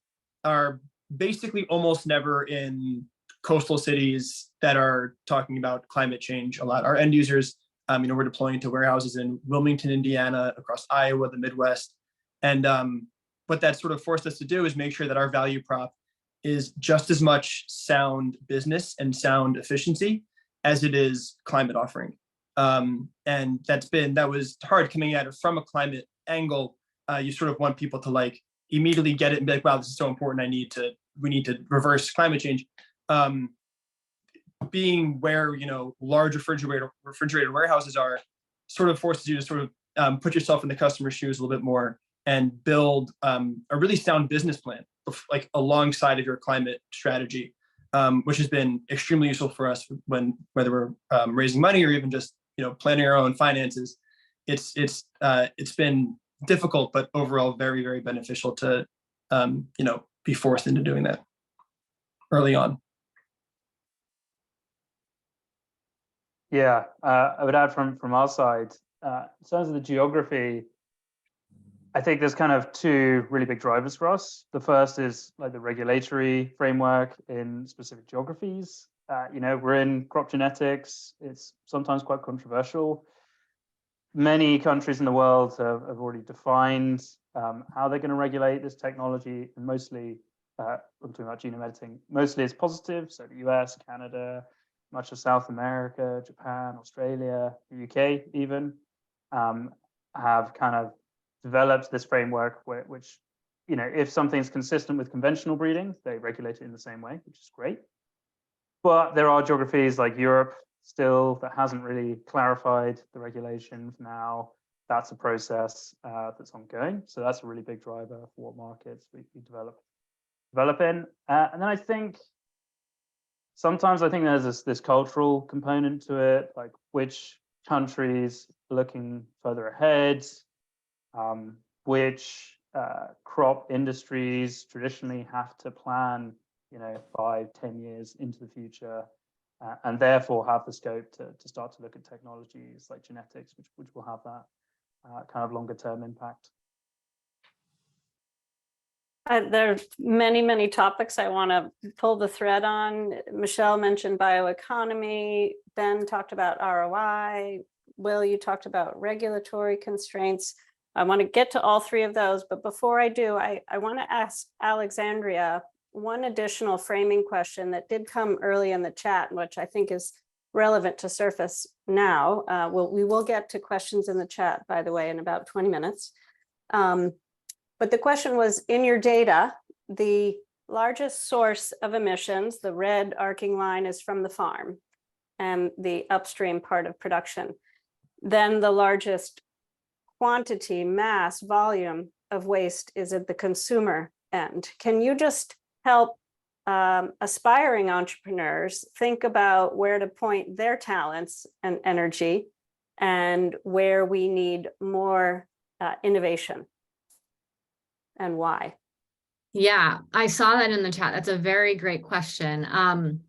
are basically almost never in coastal cities that are talking about climate change a lot. Our end users, we're deploying to warehouses in Wilmington, Indiana, across Iowa, the Midwest. And what that sort of forced us to do is make sure that our value prop is just as much sound business and sound efficiency as it is climate offering. And that was hard coming at it from a climate angle. You sort of want people to like immediately get it and be like, wow, this is so important. We need to reverse climate change. Being where, large refrigerated warehouses are, sort of forces you to sort of put yourself in the customer's shoes a little bit more and build a really sound business plan, like alongside of your climate strategy, which has been extremely useful for us whether we're raising money or even just, planning our own finances. It's been difficult, but overall very, very beneficial to, be forced into doing that early on. Yeah, I would add from our side, in terms of the geography, I think there's kind of two really big drivers for us. The first is like the regulatory framework in specific geographies. We're in crop genetics. It's sometimes quite controversial. Many countries in the world have already defined how they're going to regulate this technology, and mostly, I'm talking about genome editing, mostly it's positive. So the US, Canada, much of South America, Japan, Australia, the UK even, have kind of developed this framework which, if something's consistent with conventional breeding, they regulate it in the same way, which is great. But there are geographies like Europe still that hasn't really clarified the regulation for now. That's a process that's ongoing. So that's a really big driver for what markets we develop in. And then I think sometimes there's this cultural component to it, like which countries are looking further ahead, which crop industries traditionally have to plan, 5-10 years into the future, and therefore have the scope to start to look at technologies like genetics, which will have that kind of longer term impact. There are many, many topics I want to pull the thread on. Michelle mentioned bioeconomy. Ben talked about ROI. Will, you talked about regulatory constraints. I want to get to all three of those, but before I do, I want to ask Alexandria one additional framing question that did come early in the chat, which I think is relevant to surface now. We will get to questions in the chat, by the way, in about 20 minutes. But the question was, in your data, the largest source of emissions, the red arcing line, is from the farm and the upstream part of production. Then the largest quantity, mass, volume of waste is at the consumer end. Can you just help aspiring entrepreneurs think about where to point their talents and energy and where we need more innovation and why? Yeah, I saw that in the chat. That's a very great question. And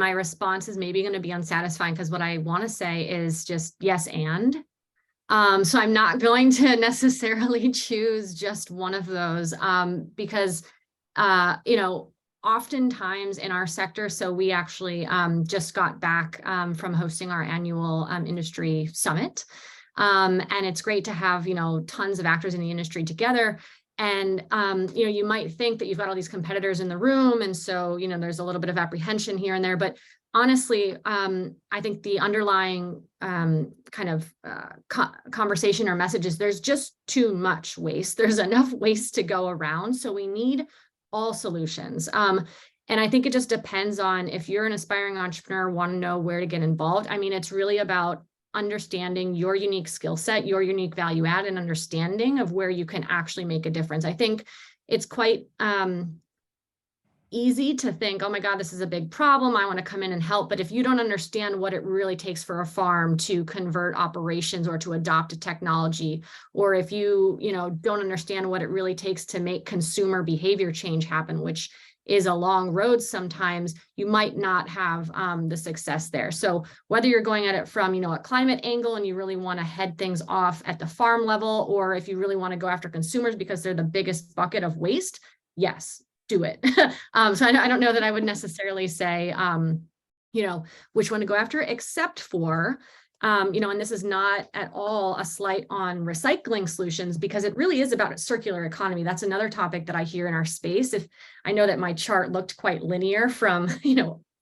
my response is maybe going to be unsatisfying because what I want to say is just yes and. So I'm not going to necessarily choose just one of those because, oftentimes in our sector, so we actually just got back from hosting our annual industry summit. And it's great to have, tons of actors in the industry together. And, you might think that you've got all these competitors in the room. And so, there's a little bit of apprehension here and there, but honestly, I think the underlying conversation or message is there's just too much waste. There's enough waste to go around. So we need all solutions. And I think it just depends on if you're an aspiring entrepreneur, want to know where to get involved. I mean, it's really about understanding your unique skill set, your unique value add, and understanding of where you can actually make a difference. I think it's quite easy to think, oh my God, this is a big problem, I want to come in and help. But if you don't understand what it really takes for a farm to convert operations or to adopt a technology, or if you, don't understand what it really takes to make consumer behavior change happen, which is a long road sometimes, you might not have the success there. So whether you're going at it from, a climate angle and you really want to head things off at the farm level, or if you really want to go after consumers because they're the biggest bucket of waste, yes, do it. So I don't know that I would necessarily say, which one to go after, except for, and this is not at all a slight on recycling solutions, because it really is about a circular economy. That's another topic that I hear in our space. If I know that my chart looked quite linear from,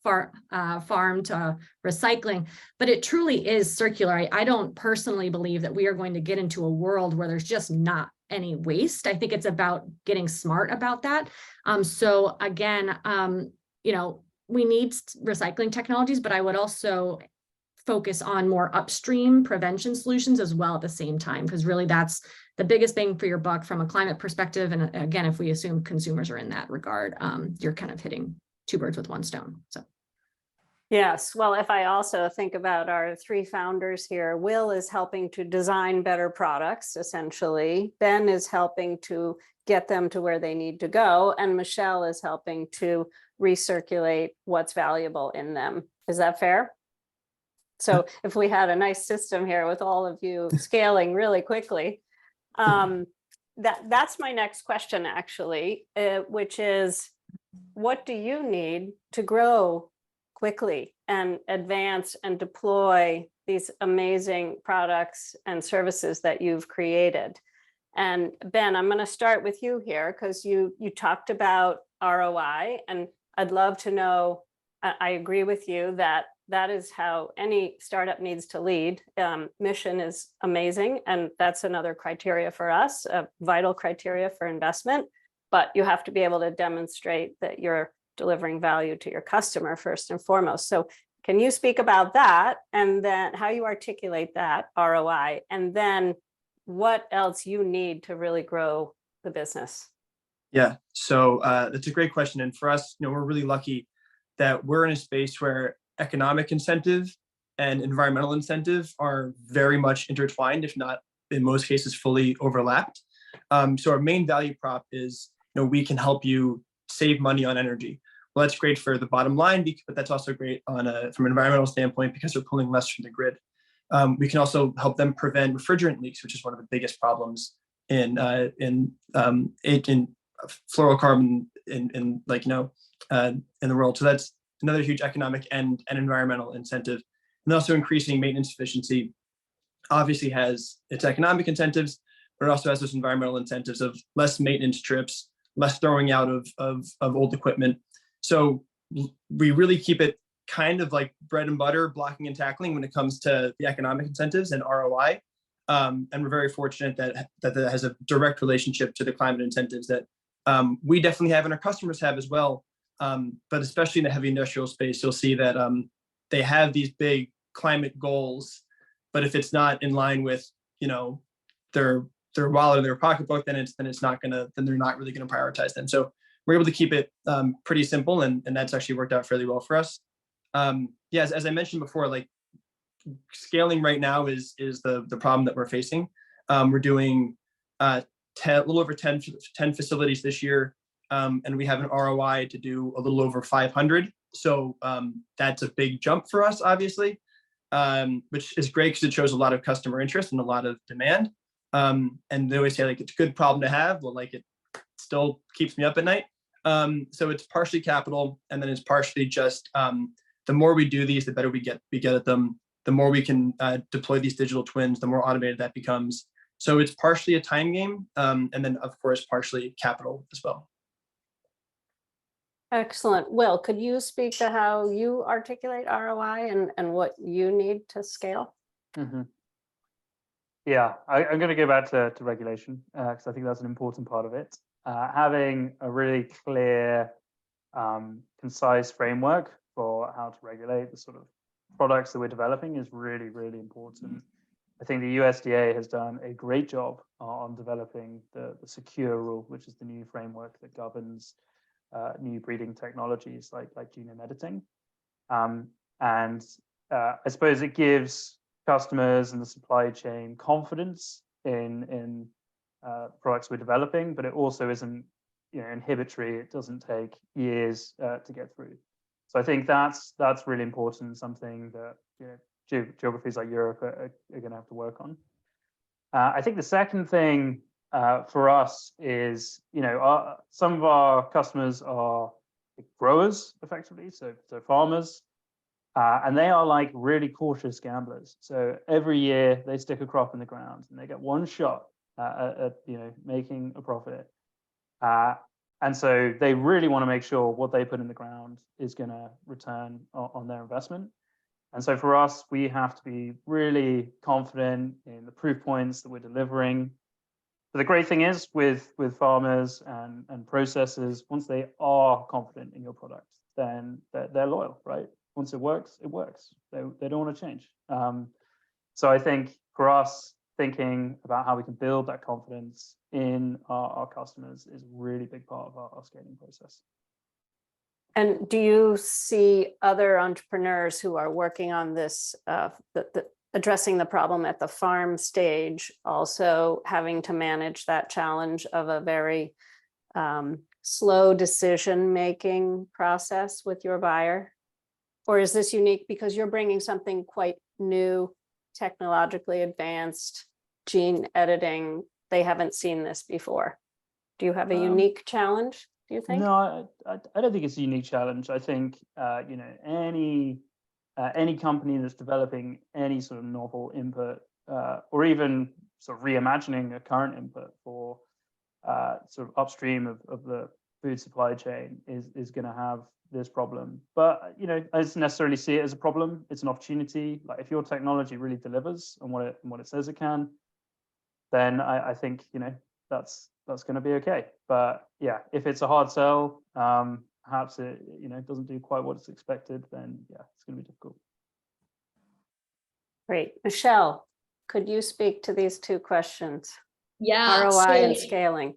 farm to recycling, but it truly is circular. I don't personally believe that we are going to get into a world where there's just not any waste. I think it's about getting smart about that. So again, we need recycling technologies, but I would also focus on more upstream prevention solutions as well at the same time, because really that's the biggest bang for your buck from a climate perspective. And again, if we assume consumers are in that regard, you're kind of hitting two birds with one stone. So. Yes, well, if I also think about our three founders here, Will is helping to design better products, essentially. Ben is helping to get them to where they need to go, and Michelle is helping to recirculate what's valuable in them. Is that fair? So if we had a nice system here with all of you scaling really quickly, that's my next question, actually, which is, what do you need to grow quickly and advance and deploy these amazing products and services that you've created? And Ben, I'm going to start with you here because you talked about ROI, and I'd love to know, I agree with you that that is how any startup needs to lead. Mission is amazing, and that's another criteria for us, a vital criteria for investment, but you have to be able to demonstrate that you're delivering value to your customer first and foremost. So can you speak about that, and then how you articulate that ROI, and then what else you need to really grow the business? Yeah, so that's a great question. And for us, we're really lucky that we're in a space where economic incentive and environmental incentive are very much intertwined, if not in most cases fully overlapped. So our main value prop is, we can help you save money on energy. Well, that's great for the bottom line, but that's also great from an environmental standpoint because they're pulling less from the grid. We can also help them prevent refrigerant leaks, which is one of the biggest problems in fluorocarbon in the world. So that's another huge economic and environmental incentive. And also increasing maintenance efficiency obviously has its economic incentives, but it also has those environmental incentives of less maintenance trips, less throwing out of old equipment. So we really keep it kind of like bread and butter, blocking and tackling when it comes to the economic incentives and ROI. And we're very fortunate that has a direct relationship to the climate incentives that we definitely have and our customers have as well. But especially in the heavy industrial space, you'll see that they have these big climate goals, but if it's not in line with, their wallet or their pocketbook, then they're not really gonna prioritize them. So we're able to keep it pretty simple, and that's actually worked out fairly well for us. As I mentioned before, like scaling right now is the problem that we're facing. We're doing a little over 10 facilities this year, and we have an ROI to do a little over 500. So that's a big jump for us, obviously, which is great because it shows a lot of customer interest and a lot of demand. And they always say, like, it's a good problem to have. Well, like, it still keeps me up at night. So it's partially capital, and then it's partially just the more we do these, the better we get at them. The more we can deploy these digital twins, the more automated that becomes. So it's partially a time game, and then of course partially capital as well. Excellent. Will, could you speak to how you articulate ROI and what you need to scale? Mm-hmm. Yeah, I'm going to go back to regulation because I think that's an important part of it. Having a really clear, concise framework for how to regulate the sort of products that we're developing is really, really important. I think the USDA has done a great job on developing the secure rule, which is the new framework that governs new breeding technologies like genome editing. And I suppose it gives customers and the supply chain confidence in products we're developing, but it also isn't inhibitory. It doesn't take years to get through. So I think that's really important, something that geographies like Europe are going to have to work on. I think the second thing for us is, some of our customers are growers, effectively, so farmers, and they are like really cautious gamblers. So every year they stick a crop in the ground, and they get one shot at making a profit. And so they really want to make sure what they put in the ground is going to return on their investment. And so for us, we have to be really confident in the proof points that we're delivering. But the great thing is with farmers and processors, once they are confident in your product, then they're loyal, right? Once it works, it works. They don't want to change. So I think for us, thinking about how we can build that confidence in our customers is a really big part of our scaling process. And do you see other entrepreneurs who are working on this, addressing the problem at the farm stage, also having to manage that challenge of a very slow decision-making process with your buyer? Or is this unique because you're bringing something quite new, technologically advanced, gene editing? They haven't seen this before. Do you have a unique challenge, do you think? No, I don't think it's a unique challenge. I think, you know, any company that's developing any sort of novel input, or even sort of reimagining a current input for sort of upstream of the food supply chain is going to have this problem. But, you know, I don't necessarily see it as a problem. It's an opportunity. Like, if your technology really delivers on what it says it can, then I think, you know, that's going to be okay. But yeah, if it's a hard sell, perhaps it, you know, doesn't do quite what it's expected, then yeah, it's going to be difficult. Great. Michelle, could you speak to these two questions? Yeah. ROI and so- scaling.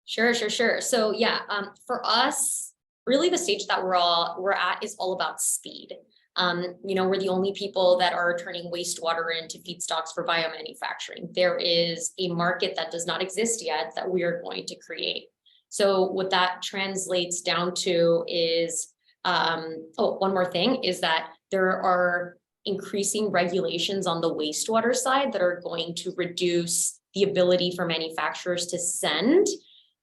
Sure. So yeah, for us, really the stage that we're at is all about speed. You know, we're the only people that are turning wastewater into feedstocks for biomanufacturing. There is a market that does not exist yet that we are going to create. So what that translates down to is, one more thing is that there are increasing regulations on the wastewater side that are going to reduce the ability for manufacturers to send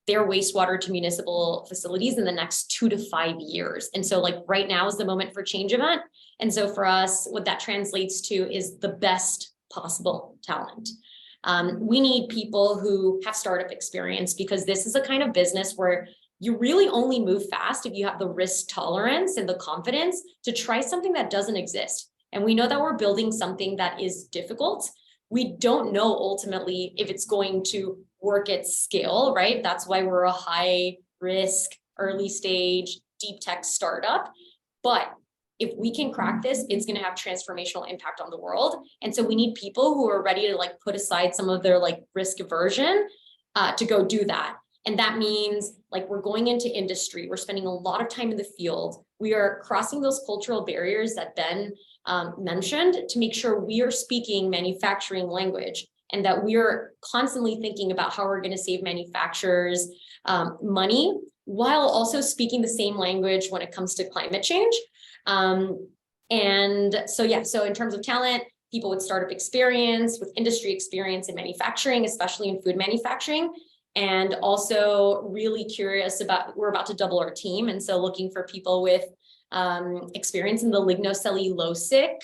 their wastewater to municipal facilities in the next 2 to 5 years. And so like right now is the moment for change event. And so for us, what that translates to is the best possible talent. We need people who have startup experience, because this is a kind of business where you really only move fast if you have the risk tolerance and the confidence to try something that doesn't exist. And we know that we're building something that is difficult. We don't know ultimately if it's going to work at scale, right? That's why we're a high risk, early stage, deep tech startup. But if we can crack this, it's going to have transformational impact on the world. And so we need people who are ready to like put aside some of their like risk aversion to go do that. And that means like we're going into industry, we're spending a lot of time in the field. We are crossing those cultural barriers that Ben mentioned to make sure we are speaking manufacturing language, and that we are constantly thinking about how we're going to save manufacturers money while also speaking the same language when it comes to climate change. And so, yeah, so in terms of talent, people with startup experience, with industry experience in manufacturing, especially in food manufacturing, and also really curious about, we're about to double our team. And so looking for people with experience in the lignocellulosic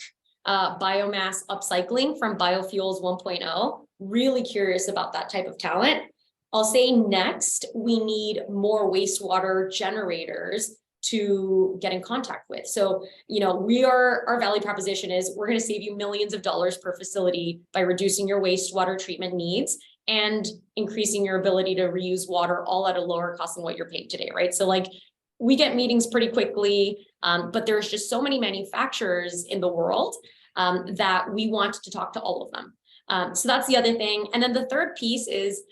biomass upcycling from biofuels 1.0, really curious about that type of talent. I'll say next, we need more wastewater generators to get in contact with. So, you know, our value proposition is we're going to save you millions of dollars per facility by reducing your wastewater treatment needs and increasing your ability to reuse water, all at a lower cost than what you're paying today, right? So like we get meetings pretty quickly, but there's just so many manufacturers in the world that we want to talk to all of them. So that's the other thing. And then the third piece is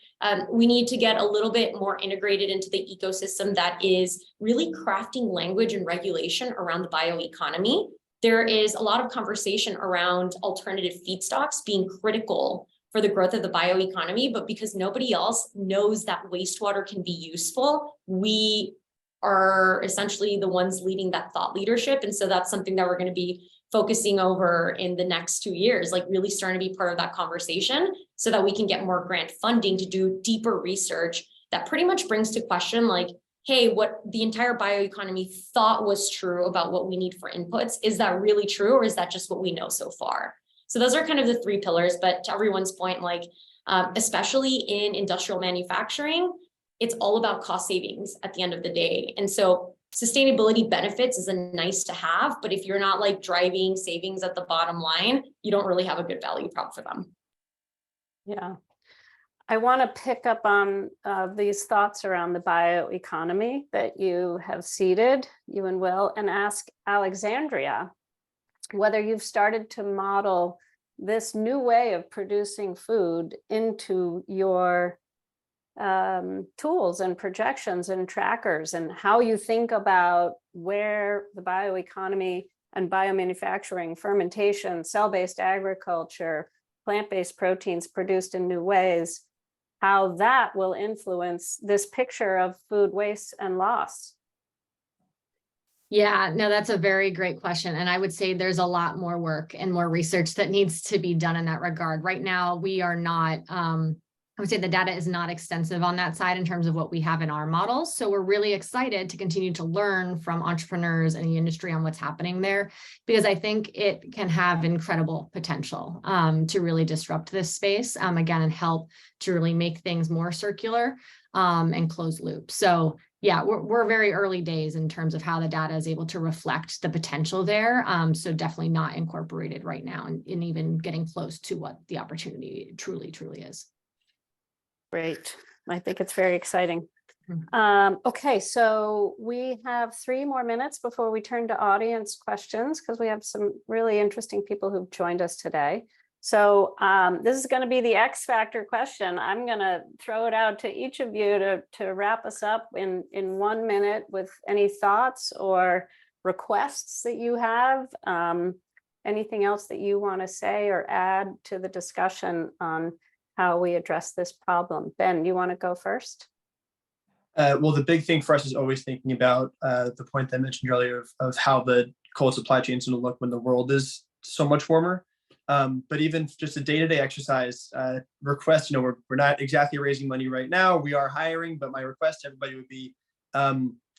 we need to get a little bit more integrated into the ecosystem that is really crafting language and regulation around the bioeconomy. There is a lot of conversation around alternative feedstocks being critical for the growth of the bioeconomy, but because nobody else knows that wastewater can be useful, we are essentially the ones leading that thought leadership. And so that's something that we're going to be focusing over in the next 2 years, like really starting to be part of that conversation so that we can get more grant funding to do deeper research that pretty much brings to question like, hey, what the entire bioeconomy thought was true about what we need for inputs, is that really true, or is that just what we know so far? So those are kind of the 3 pillars, but to everyone's point, like, especially in industrial manufacturing, it's all about cost savings at the end of the day. And so sustainability benefits is a nice to have, but if you're not like driving savings at the bottom line, you don't really have a good value prop for them. Yeah. I want to pick up on these thoughts around the bioeconomy that you have seeded, you and Will, and ask Alexandria whether you've started to model this new way of producing food into your tools and projections and trackers, and how you think about where the bioeconomy and biomanufacturing, fermentation, cell-based agriculture, plant-based proteins produced in new ways, how that will influence this picture of food waste and loss. Yeah, no, that's a very great question. And I would say there's a lot more work and more research that needs to be done in that regard. Right now, we are not, I would say the data is not extensive on that side in terms of what we have in our models. So we're really excited to continue to learn from entrepreneurs and the industry on what's happening there, because I think it can have incredible potential to really disrupt this space, again, and help to really make things more circular and closed loop. So yeah, we're very early days in terms of how the data is able to reflect the potential there. So definitely not incorporated right now in even getting close to what the opportunity truly is. Great. I think it's very exciting. Okay, so we have 3 more minutes before we turn to audience questions, because we have some really interesting people who've joined us today. So this is going to be the X factor question. I'm going to throw it out to each of you to wrap us up in 1 minute with any thoughts or requests that you have. Anything else that you want to say or add to the discussion on how we address this problem? Ben, you want to go first? Well, the big thing for us is always thinking about the point that I mentioned earlier of how the cold supply chain is going to look when the world is so much warmer. But even just a day-to-day exercise request, we're not exactly raising money right now. We are hiring, but my request to everybody would be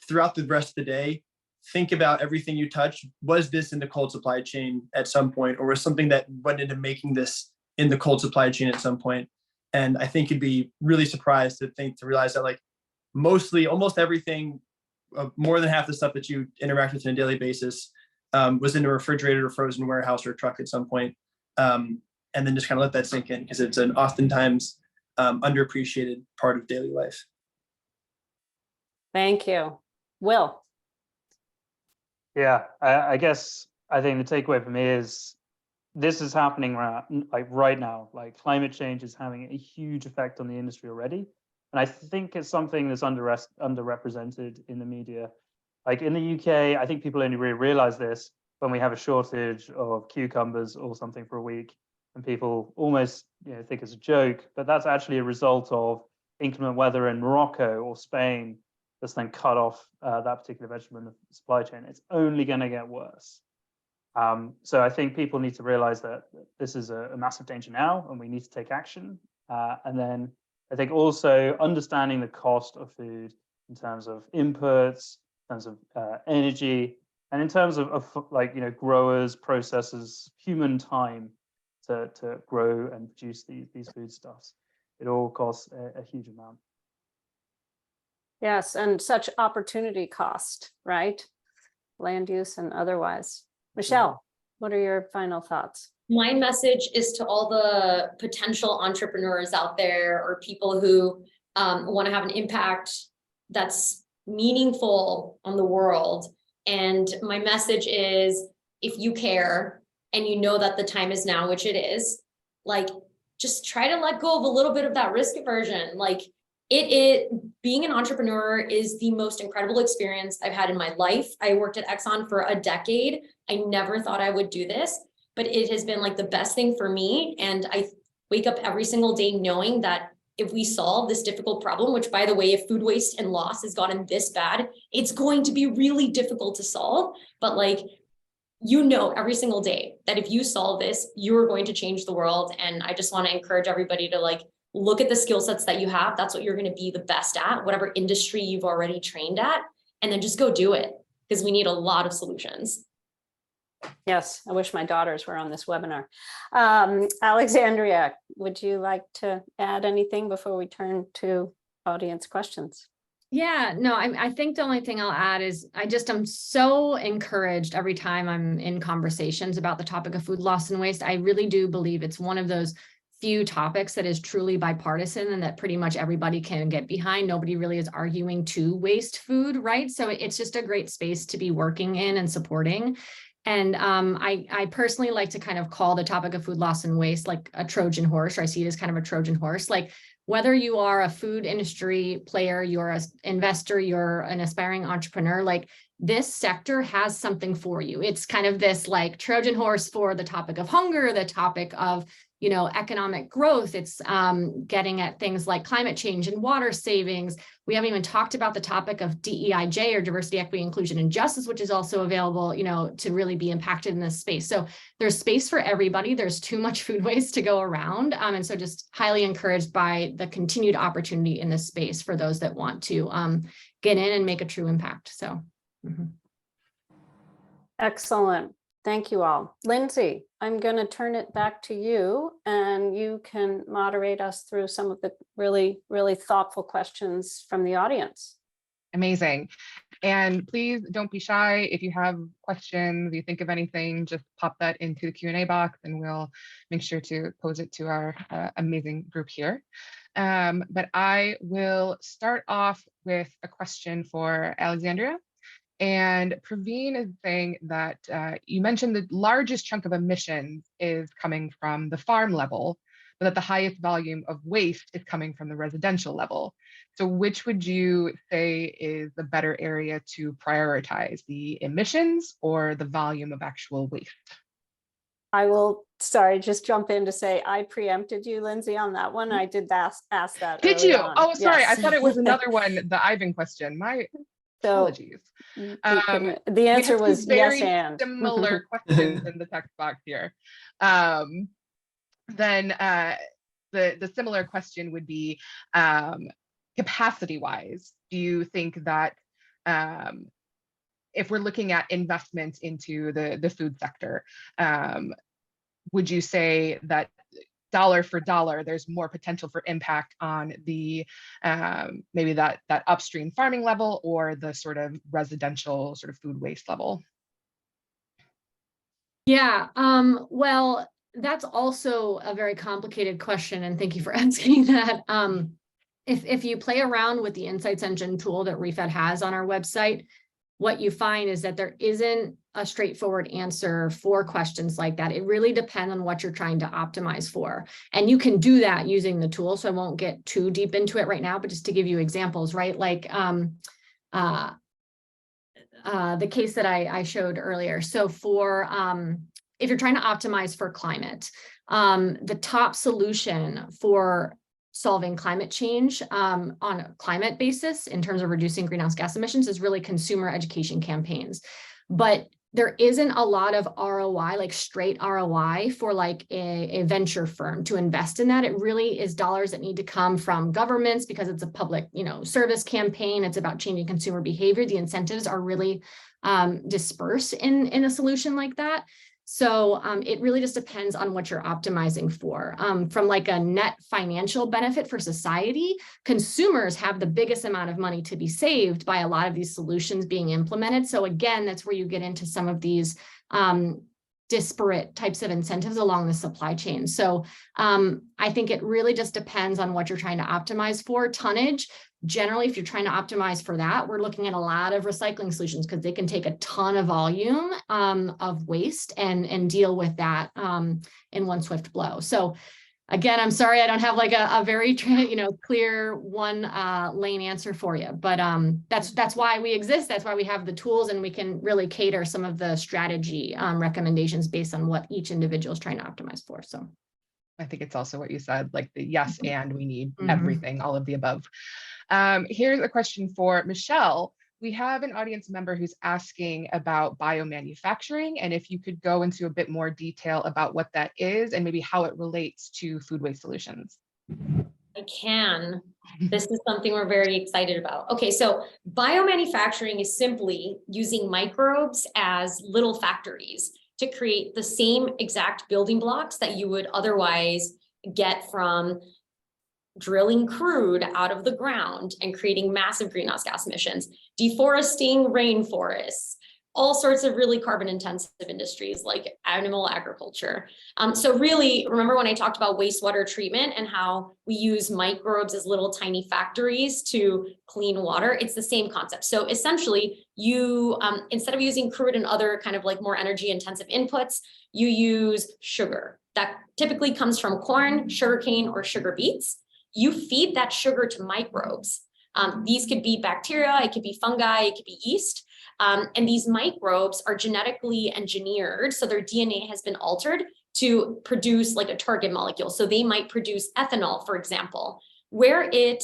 throughout the rest of the day, think about everything you touch. Was this in the cold supply chain at some point, or was something that went into making this in the cold supply chain at some point? And I think you'd be really surprised to realize that like almost everything, more than half the stuff that you interact with on a daily basis was in a refrigerator or frozen warehouse or truck at some point. And then just kind of let that sink in, because it's an oftentimes underappreciated part of daily life. Thank you. Will? Yeah, I guess I think the takeaway for me is this is happening right now. Like climate change is having a huge effect on the industry already. And I think it's something that's underrepresented in the media. Like in the UK, I think people only really realize this when we have a shortage of cucumbers or something for a week, and people almost think it's a joke, but that's actually a result of inclement weather in Morocco or Spain that's then cut off that particular vegetable in the supply chain. It's only going to get worse. So I think people need to realize that this is a massive danger now, and we need to take action. And then I think also understanding the cost of food in terms of inputs, in terms of energy, and in terms of growers, processors, human time to grow and produce these foodstuffs. It all costs a huge amount. Yes, and such opportunity cost, right? Land use and otherwise. Michelle, what are your final thoughts? My message is to all the potential entrepreneurs out there, or people who want to have an impact that's meaningful on the world. And my message is, if you care and you know that the time is now, which it is, like, just try to let go of a little bit of that risk aversion. Like being an entrepreneur is the most incredible experience I've had in my life. I worked at Exxon for a decade. I never thought I would do this, but it has been like the best thing for me. And I wake up every single day knowing that if we solve this difficult problem, which by the way, if food waste and loss has gotten this bad, it's going to be really difficult to solve. But every single day that if you solve this, you're going to change the world. And I just want to encourage everybody to look at the skill sets that you have. That's what you're going to be the best at, whatever industry you've already trained at, and then just go do it, because we need a lot of solutions. Yes, I wish my daughters were on this webinar. Alexandria, would you like to add anything before we turn to audience questions? Yeah, no, I think the only thing I'll add is I'm so encouraged every time I'm in conversations about the topic of food loss and waste. I really do believe it's one of those few topics that is truly bipartisan and that pretty much everybody can get behind. Nobody really is arguing to waste food, right? So it's just a great space to be working in and supporting. And I personally like to kind of call the topic of food loss and waste like a Trojan horse, or I see it as kind of a Trojan horse. Like whether you are a food industry player, you're an investor, you're an aspiring entrepreneur, like this sector has something for you. It's kind of this like Trojan horse for the topic of hunger, the topic of, you know, economic growth. It's getting at things like climate change and water savings. We haven't even talked about the topic of DEIJ, or diversity, equity, inclusion, and justice, which is also available, you know, to really be impacted in this space. So there's space for everybody. There's too much food waste to go around. And so just highly encouraged by the continued opportunity in this space for those that want to get in and make a true impact. So. Excellent. Thank you all. Lindsey, I'm going to turn it back to you, and you can moderate us through some of the really, really thoughtful questions from the audience. Amazing. And please don't be shy. If you have questions, you think of anything, just pop that into the Q&A box and we'll make sure to pose it to our amazing group here. But I will start off with a question for Alexandria. And Praveen is saying that you mentioned the largest chunk of emissions is coming from the farm level, but that the highest volume of waste is coming from the residential level. So which would you say is the better area to prioritize, the emissions or the volume of actual waste? I will, just jump in to say I preempted you, Lindsey, on that one. I did ask that. Did you? On. Oh, sorry. Yes. I thought it was another one, the Ivan question. My apologies. The answer was yes and. Similar questions in the text box here. Then the similar question would be capacity wise. Do you think that if we're looking at investment into the food sector, would you say that dollar for dollar, there's more potential for impact on the maybe that upstream farming level or the sort of residential sort of food waste level? Yeah, well, that's also a very complicated question, and thank you for asking that. If you play around with the Insights Engine tool that ReFed has on our website, what you find is that there isn't a straightforward answer for questions like that. It really depends on what you're trying to optimize for. And you can do that using the tool. So I won't get too deep into it right now, but just to give you examples, right? Like the case that I showed earlier. So for, if you're trying to optimize for climate, the top solution for solving climate change on a climate basis in terms of reducing greenhouse gas emissions is really consumer education campaigns. But there isn't a lot of ROI, like straight ROI for like a venture firm to invest in that. It really is dollars that need to come from governments because it's a public, service campaign. It's about changing consumer behavior. The incentives are really dispersed in a solution like that. So it really just depends on what you're optimizing for. From like a net financial benefit for society, consumers have the biggest amount of money to be saved by a lot of these solutions being implemented. So again, that's where you get into some of these disparate types of incentives along the supply chain. So I think it really just depends on what you're trying to optimize for. Tonnage, generally, if you're trying to optimize for that, we're looking at a lot of recycling solutions because they can take a ton of volume of waste and deal with that in one swift blow. So again, I'm sorry, I don't have like a very clear one lane answer for you, but that's why we exist. That's why we have the tools, and we can really cater some of the strategy recommendations based on what each individual is trying to optimize for. So I think it's also what you said, like the yes, and we need everything, all of the above. Here's a question for Michelle. We have an audience member who's asking about biomanufacturing, and if you could go into a bit more detail about what that is and maybe how it relates to food waste solutions. I can. This is something we're very excited about. Okay, so biomanufacturing is simply using microbes as little factories to create the same exact building blocks that you would otherwise get from drilling crude out of the ground and creating massive greenhouse gas emissions, deforesting rainforests, all sorts of really carbon intensive industries like animal agriculture. So really, remember when I talked about wastewater treatment and how we use microbes as little tiny factories to clean water? It's the same concept. So essentially, you, instead of using crude and other kind of like more energy intensive inputs, you use sugar that typically comes from corn, sugarcane, or sugar beets. you feed that sugar to microbes. These could be bacteria, it could be fungi, it could be yeast. And these microbes are genetically engineered, so their DNA has been altered to produce like a target molecule. So they might produce ethanol, for example, where it,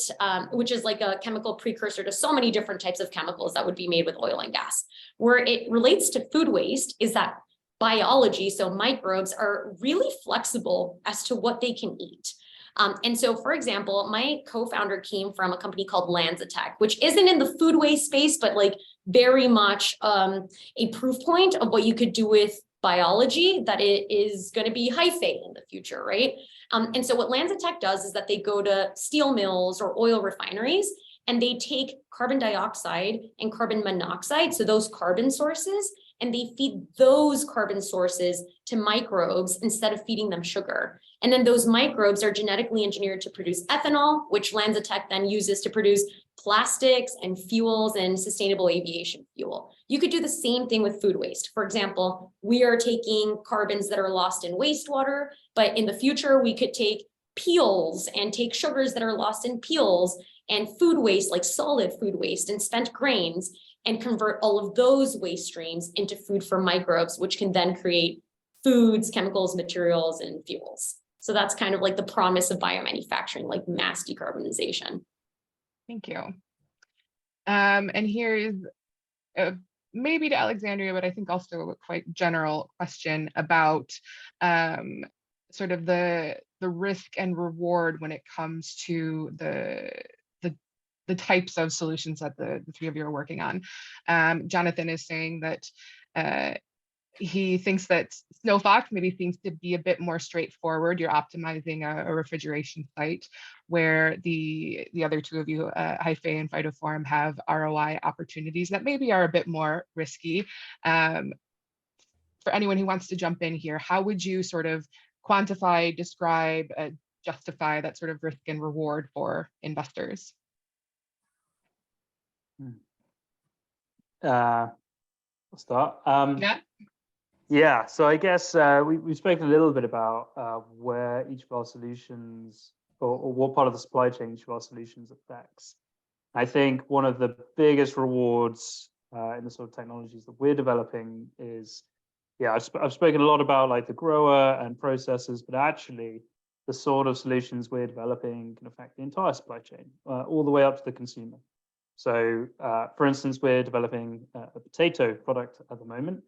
which is like a chemical precursor to so many different types of chemicals that would be made with oil and gas. Where it relates to food waste is that biology, so microbes, are really flexible as to what they can eat. And so, for example, my co-founder came from a company called LanzaTech, which isn't in the food waste space, but like very much a proof point of what you could do with biology, that it is going to be Hyfé in the future, right? And so what LanzaTech does is that they go to steel mills or oil refineries, and they take carbon dioxide and carbon monoxide, so those carbon sources, and they feed those carbon sources to microbes instead of feeding them sugar. And then those microbes are genetically engineered to produce ethanol, which LanzaTech then uses to produce plastics and fuels and sustainable aviation fuel. You could do the same thing with food waste. For example, we are taking carbons that are lost in wastewater, but in the future, we could take peels and take sugars that are lost in peels and food waste, like solid food waste and spent grains, and convert all of those waste streams into food for microbes, which can then create foods, chemicals, materials, and fuels. So that's kind of like the promise of biomanufacturing, like mass decarbonization. Thank you. And here is maybe to Alexandria, but I think also a quite general question about sort of the risk and reward when it comes to the types of solutions that the three of you are working on. Jonathan is saying that he thinks that SnoFox maybe seems to be a bit more straightforward. You're optimizing a refrigeration site, where the other two of you, Hyfé and Phytoform, have ROI opportunities that maybe are a bit more risky. For anyone who wants to jump in here, how would you sort of quantify, describe, justify that sort of risk and reward for investors? I'll start. Yeah. So I guess we've spoken a little bit about where each of our solutions, or what part of the supply chain each of our solutions affects. I think one of the biggest rewards in the sort of technologies that we're developing is, I've spoken a lot about like the grower and processors, but actually the sort of solutions we're developing can affect the entire supply chain, all the way up to the consumer. So, for instance, we're developing a potato product at the moment.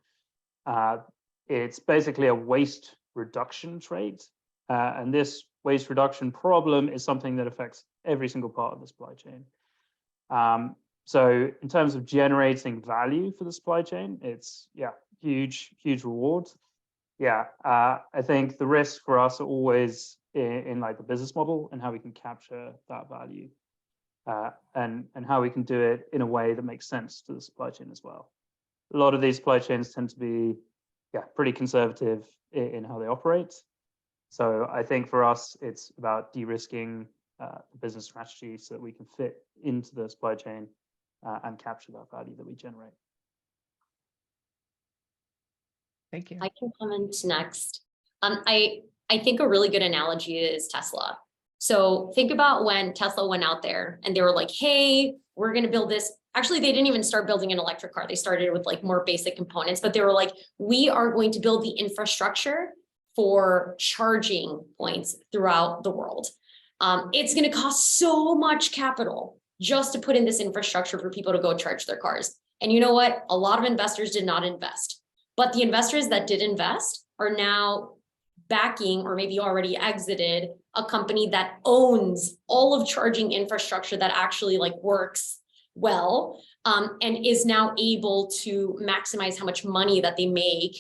It's basically a waste reduction trait. And this waste reduction problem is something that affects every single part of the supply chain. So in terms of generating value for the supply chain, it's, huge reward. I think the risks for us are always in like the business model and how we can capture that value. And how we can do it in a way that makes sense to the supply chain as well. A lot of these supply chains tend to be pretty conservative in how they operate. So I think for us, it's about de-risking the business strategy so that we can fit into the supply chain and capture that value that we generate. Thank you. I can comment next. I think a really good analogy is Tesla. So think about when Tesla went out there and they were like, hey, we're going to build this. Actually, they didn't even start building an electric car. They started with like more basic components, but they were like, we are going to build the infrastructure for charging points throughout the world. It's going to cost so much capital just to put in this infrastructure for people to go charge their cars. And you know what? A lot of investors did not invest, but the investors that did invest are now backing, or maybe already exited, a company that owns all of charging infrastructure that actually like works well, and is now able to maximize how much money that they make,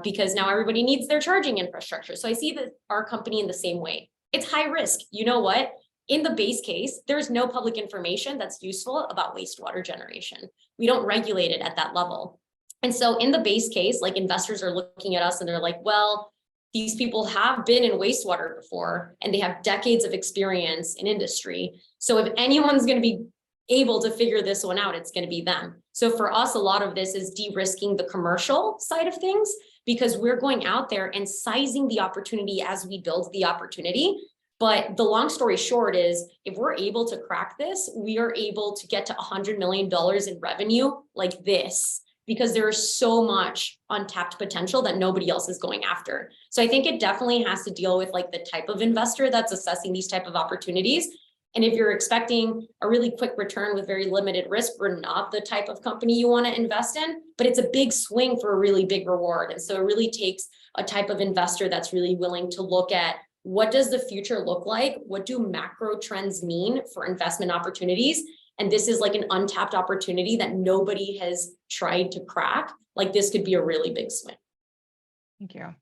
because now everybody needs their charging infrastructure. So I see that our company in the same way. It's high risk. You know what? In the base case, there's no public information that's useful about wastewater generation. We don't regulate it at that level. And so in the base case, like investors are looking at us and they're like, well, these people have been in wastewater before and they have decades of experience in industry. So if anyone's going to be able to figure this one out, it's going to be them. So for us, a lot of this is de-risking the commercial side of things, because we're going out there and sizing the opportunity as we build the opportunity But the long story short is, if we're able to crack this, we are able to get to $100 million in revenue like this, because there is so much untapped potential that nobody else is going after. So I think it definitely has to deal with like the type of investor that's assessing these type of opportunities. And if you're expecting a really quick return with very limited risk, we're not the type of company you want to invest in, but it's a big swing for a really big reward. And so it really takes a type of investor that's really willing to look at, what does the future look like? What do macro trends mean for investment opportunities? And this is like an untapped opportunity that nobody has tried to crack. Like this could be a really big swing. Thank you.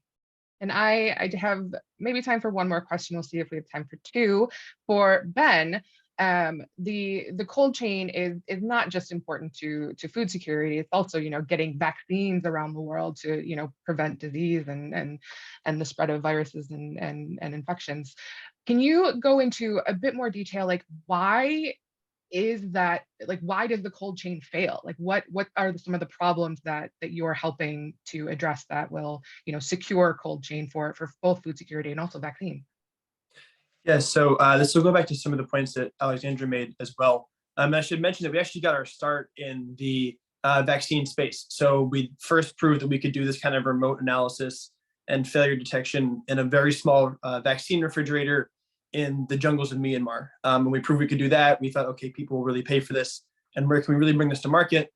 And I have maybe time for one more question. We'll see if we have time for two. For Ben, the cold chain is not just important to food security. It's also, getting vaccines around the world to, prevent disease and the spread of viruses and infections. Can you go into a bit more detail, like why is that, like why does the cold chain fail? Like what are some of the problems that you're helping to address that will, secure cold chain for both food security and also vaccine? Yeah, so this will go back to some of the points that Alexandria made as well. I should mention that we actually got our start in the vaccine space. So we first proved that we could do this kind of remote analysis and failure detection in a very small vaccine refrigerator in the jungles of Myanmar. When we proved we could do that, we thought, okay, people will really pay for this. And where can we really bring this to market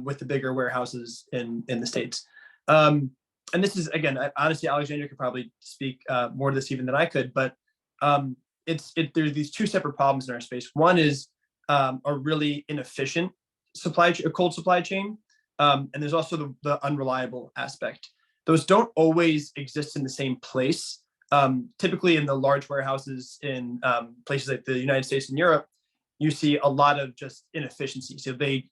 with the bigger warehouses in the States? And this is, again, honestly, Alexandria could probably speak more to this even than I could, but there's these two separate problems in our space. One is a really inefficient cold supply chain. And there's also the unreliable aspect. Those don't always exist in the same place. Typically in the large warehouses in places like the United States and Europe, you see a lot of just inefficiency. So they,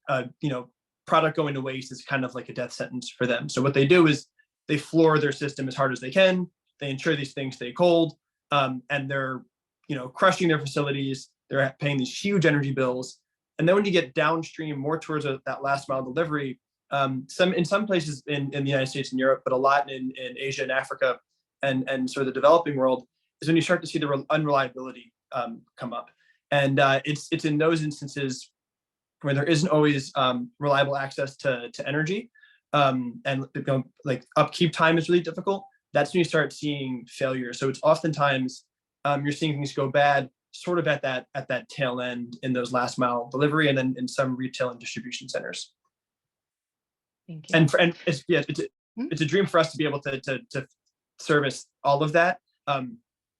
product going to waste is kind of like a death sentence for them. So what they do is they floor their system as hard as they can. They ensure these things stay cold, and they're, crushing their facilities. They're paying these huge energy bills. And then when you get downstream more towards that last mile delivery, in some places in the United States and Europe, but a lot in Asia and Africa, and sort of the developing world, is when you start to see the unreliability come up. And it's in those instances where there isn't always reliable access to energy, and like upkeep time is really difficult. That's when you start seeing failure. So it's oftentimes you're seeing things go bad sort of at that tail end in those last mile delivery, and then in some retail and distribution centers. Thank you. And it's a dream for us to be able to service all of that.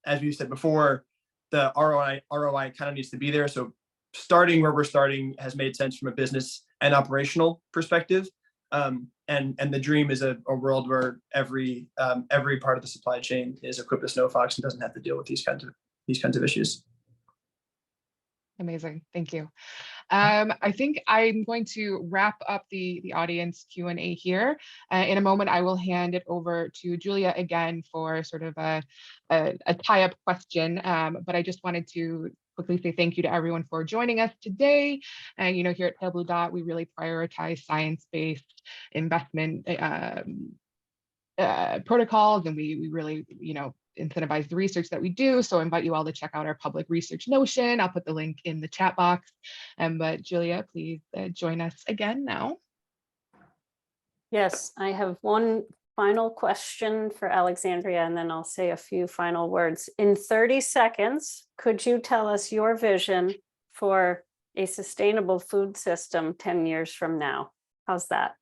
As you said before, the ROI kind of needs to be there. So starting where we're starting has made sense from a business and operational perspective. And the dream is a world where every part of the supply chain is equipped with SnoFox and doesn't have to deal with these kinds of issues. Amazing. Thank you. I think I'm going to wrap up the audience Q&A here. In a moment, I will hand it over to Julia again for sort of a tie-up question. But I just wanted to quickly say thank you to everyone for joining us today. And here at Pale Blue Dot, we really prioritize science-based investment protocols, and we really incentivize the research that we do. So I invite you all to check out our public research Notion. I'll put the link in the chat box. But Julia, please join us again now. Yes, I have one final question for Alexandria, and then I'll say a few final words. In 30 seconds, could you tell us your vision for a sustainable food system 10 years from now? How's that?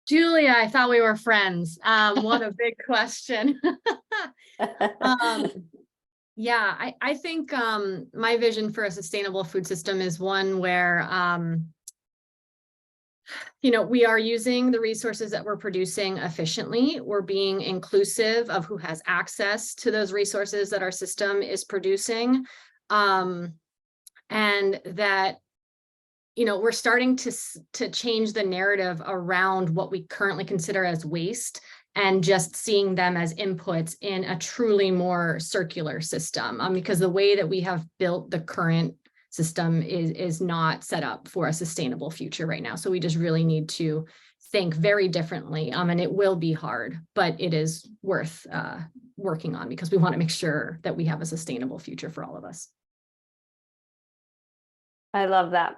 Julia, I thought we were friends. What a big question. Yeah, I think my vision for a sustainable food system is one where, we are using the resources that we're producing efficiently. We're being inclusive of who has access to those resources that our system is producing. And that we're starting to change the narrative around what we currently consider as waste, and just seeing them as inputs in a truly more circular system. Because the way that we have built the current system is not set up for a sustainable future right now. So we just really need to think very differently. And it will be hard, but it is worth working on, because we want to make sure that we have a sustainable future for all of us. I love that.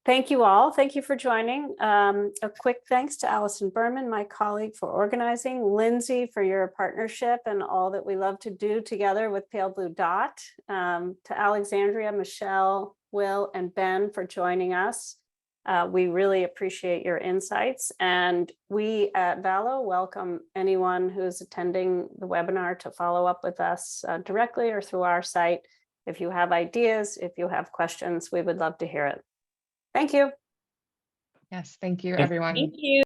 Thank you all. Thank you for joining. A quick thanks to Allison Berman, my colleague, for organizing, Lindsey for your partnership and all that we love to do together with Pale Blue Dot, to Alexandria, Michelle, Will, and Ben for joining us. We really appreciate your insights, and we at Valo welcome anyone who's attending the webinar to follow up with us directly or through our site. If you have ideas, if you have questions, we would love to hear it. Thank you. Yes, thank you, Thank- everyone. Thank you.